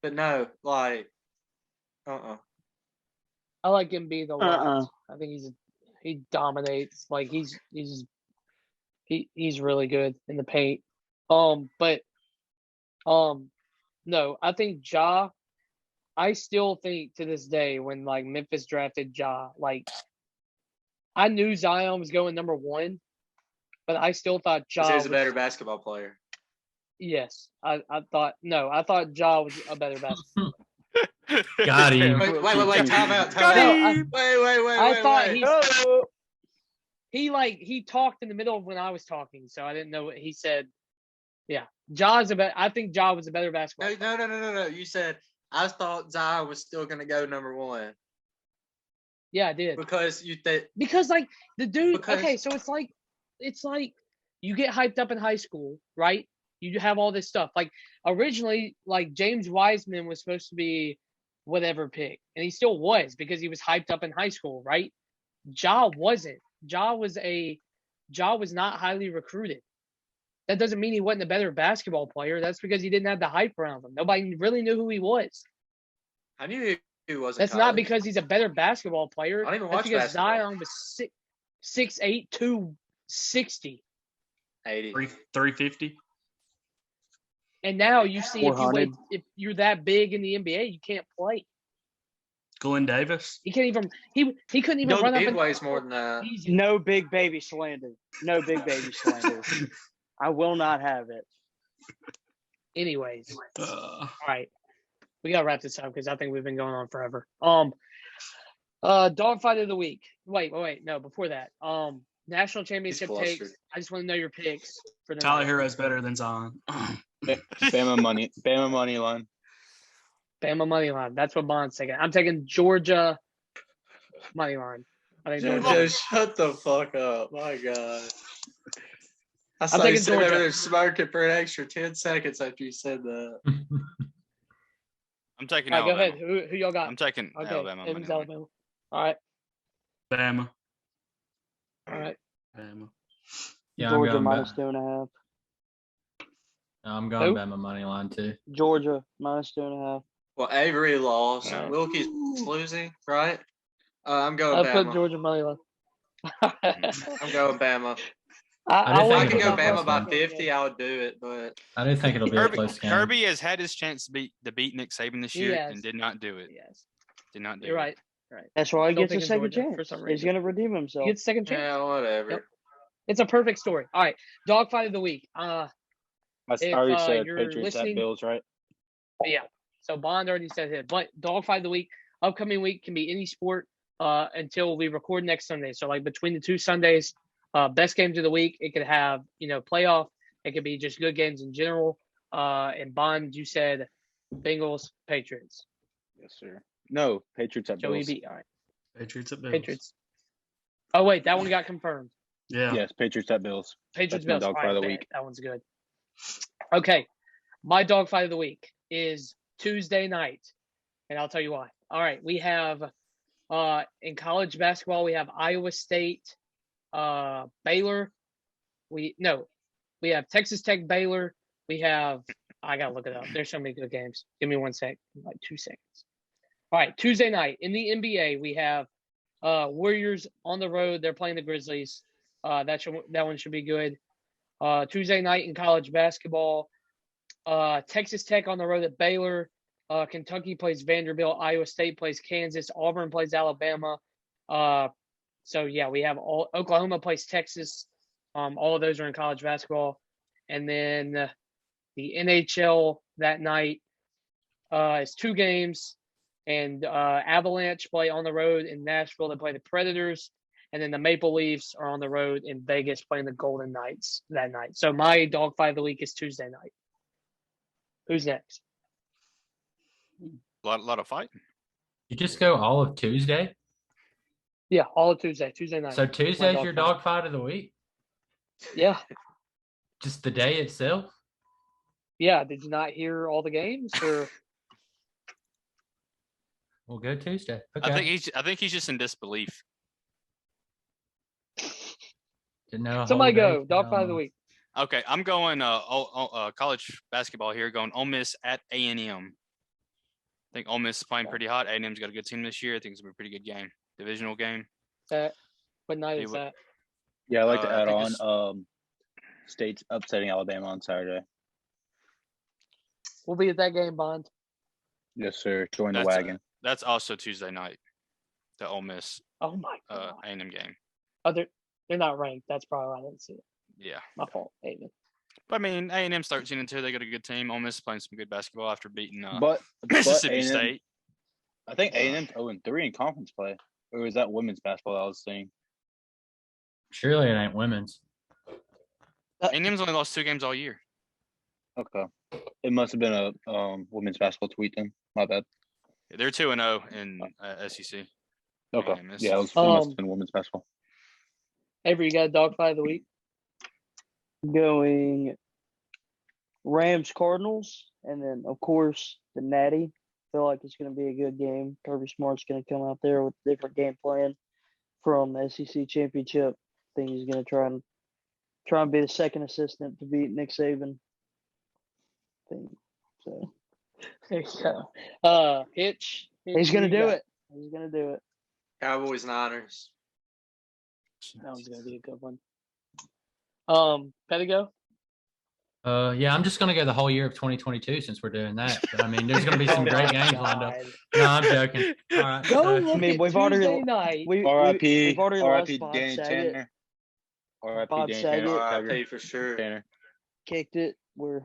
But no, like, I like Embiid a lot. Uh-uh. I think he dominates. Like he's really good in the paint. But no, I think Ja. I still think to this day when like Memphis drafted Ja, like I knew Zion was going number 1, but I still thought Ja he was a was better basketball player. Yes, I thought Ja was a better basketball. Got him. Wait, time out. him. Wait, I thought he talked in the middle of when I was talking, so I didn't know what he said. Yeah, I think Ja was a better basketball. No. You said I thought Zion was still gonna go number 1 Yeah, I did. because you think Because like the dude, Because- okay, so it's like you get hyped up in high school, right? You have all this stuff. Like originally, like James Wiseman was supposed to be whatever pick, and he still was because he was hyped up in high school, right? Ja wasn't. Ja was not highly recruited. That doesn't mean he wasn't a better basketball player. That's because he didn't have the hype around him. Nobody really knew who he was. I knew he wasn't. That's not because he's a better basketball player. I don't even That's watch because basketball. Zion was 6'8", 260. 80. 350. And now you see if you're that big in the NBA, you can't play. Glenn Davis. He can't even he couldn't even run up He and weighs more than that. easy. No big baby slander. No big baby slander. I will not have it. Anyways, Uh, all right. We gotta wrap this up because I think we've been going on forever. Dogfight of the week. Wait, no, before that. National championship flustered. takes. I just want to know your picks for the Tyler night. Hero's better than Zion. Bama money line. Bama money line. That's what Bond's taking. I'm taking Georgia money line. I think Georgia. JoJo, shut the fuck up. My God. I saw taking you sitting over Georgia. there smirking for an extra 10 seconds after you said that. I'm taking All right, go Alabama. ahead. Who y'all got? I'm taking Okay, Alabama. money Evans, line. Alabama. All right, Bama. all right. Bama. Yeah, Georgia I'm going minus 2.5. I'm going Who? Bama money line too. Georgia minus 2.5. Well, Avery lost. All right. Wilkie's losing, right? I'm going I put Bama. Georgia money line. I'm going Bama. I If did I think could it'll go be a Bama close by game. 50, I would do it. But I do think it'll be a Kirby, close game. Kirby has had his chance to beat Nick Saban this year Yes. and did not do it. Yes, Did not do you're it. right. That's why he Still gets a thinking second Georgia for chance. some He's reason. going to redeem He himself. gets a second chance. yeah, whatever. Yep. It's a perfect story. All right, dogfight of the week. I If, already said you're Patriots listening- at Bills, right? Yeah. So Bond already said it, but dogfight of the week. upcoming week can be any sport until we record next Sunday. So like between the two Sundays, best games of the week, it could have, playoff. It could be just good games in general. And Bond, you said Bengals, Patriots. Yes, sir. No, Patriots at Joey Bills. B. All right. Patriots at Bills. Patriots. Oh, wait, that one got confirmed. Yeah. Yes, Patriots at Bills. Patriots, That's my Bills. dog All fight of the bet. week. That one's good. Okay. My dog fight of the week is Tuesday night. And I'll tell you why. All right. We have in college basketball, we have Iowa State, Baylor. We have Texas Tech, Baylor. We have, I got to look it up. There's so many good games. Give me 1 sec, like 2 seconds. All right. Tuesday night in the NBA, we have Warriors on the road. They're playing the Grizzlies. That one should be good. Tuesday night in college basketball, Texas Tech on the road at Baylor. Kentucky plays Vanderbilt. Iowa State plays Kansas. Auburn plays Alabama. So yeah, we have Oklahoma plays Texas. All of those are in college basketball, and then the NHL that night is 2 games, and Avalanche play on the road in Nashville. They play the Predators, and then the Maple Leafs are on the road in Vegas playing the Golden Knights that night. So my dog fight of the week is Tuesday night. Who's next? A lot of fighting. You just go all of Tuesday. Yeah, all of Tuesday night. So Tuesday's your dog fight of the week. Yeah. Just the day itself. Yeah. Did you not hear all the games? Or We'll go Tuesday. Okay. I think he's just in disbelief. Didn't know a somebody whole go day. dog fight of the week. Okay, I'm going college basketball here. Going Ole Miss at A&M. I think Ole Miss is playing pretty hot. A&M's got a good team this year. I think it's gonna be a pretty good game, divisional game. What night is that? Yeah, I'd like to I add think on State's upsetting Alabama on Saturday. We'll be at that game, Bond. Yes, sir. Join the That's wagon. That's also Tuesday night. The Ole Miss Oh my god. A&M game. Oh, they're not ranked. That's probably why I didn't see it. Yeah. My fault. Amen. But I mean, A&M's 13-2. They got a good team. Ole Miss is playing some good basketball after beating But Mississippi A&M State. I think A&M's 0-3 in conference play. Or was that women's basketball I was saying? Surely it ain't women's. A&M's only lost 2 games all year. Okay. It must have been a women's basketball tweet then. My bad. They're 2-0 in SEC. Okay. A&M is. Yeah, it must have been women's basketball. Avery, you got a dog fight of the week? Going Rams Cardinals, and then of course the Natty. Feel like it's going to be a good game. Kirby Smart's going to come out there with a different game plan from the SEC championship. I think he's going to try and be the second assistant to beat Nick Saban. So There you go. Hitch. he's going to who you do got? it. He's going to do it. Cowboys, Niners. That one's gonna be a good one. Pedigo? Yeah, I'm just gonna go the whole year of 2022 since we're doing that. But, I mean, there's gonna be some Oh great my games lined up. God. No, I'm joking. All right. Go so- look I mean, at we've already- Tuesday night. R.I.P. we've already R.I.P. lost Bob Danny Saget. Tanner. R.I.P. Bob Danny Saget. Tanner. RIP for sure. Tanner. Kicked it. We're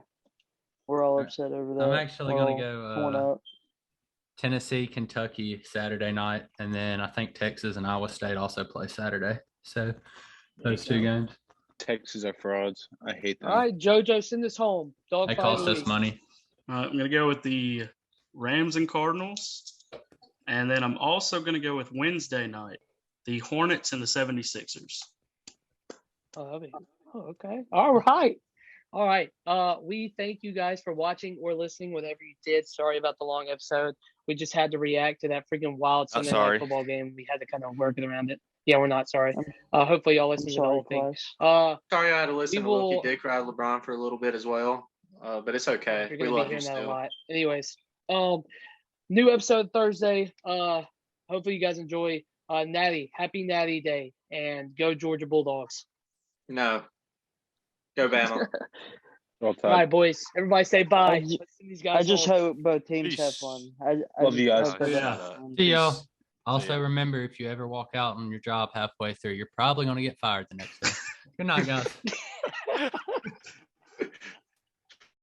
all upset over that. I'm actually We're gonna all go torn up. Tennessee, Kentucky Saturday night, and then I think Texas and Iowa State also play Saturday. So those 2 games. Texas are frauds. I hate them. All right, JoJo, send us home. Dog They fight of cost the us week. money. I'm going to go with the Rams and Cardinals. And then I'm also going to go with Wednesday night, the Hornets and the 76ers. Okay. All right. All right. We thank you guys for watching or listening, whatever you did. Sorry about the long episode. We just had to react to that freaking wild Not Sunday sorry. night football game. We had to kind of work it around it. Yeah, we're not sorry. Hopefully y'all I'm listen to the sorry, whole thing. class. Sorry I had to listen to Loki will- Dick ride LeBron for a little bit as well. But it's okay. You're We gonna love be him hearing that a still. lot. Anyways, new episode Thursday. Hopefully you guys enjoy. Natty, happy Natty Day, and go Georgia Bulldogs. No. Go Bama. Roll All right, Tide. boys. Everybody say bye. I ju- Let's send these guys I just home. hope both teams have Peace. fun. Love you guys. hope they Yeah. have fun. See y'all. Peace. Also, ya. remember if you ever walk out on your job halfway through, you're probably going to get fired the next day. Good night, guys.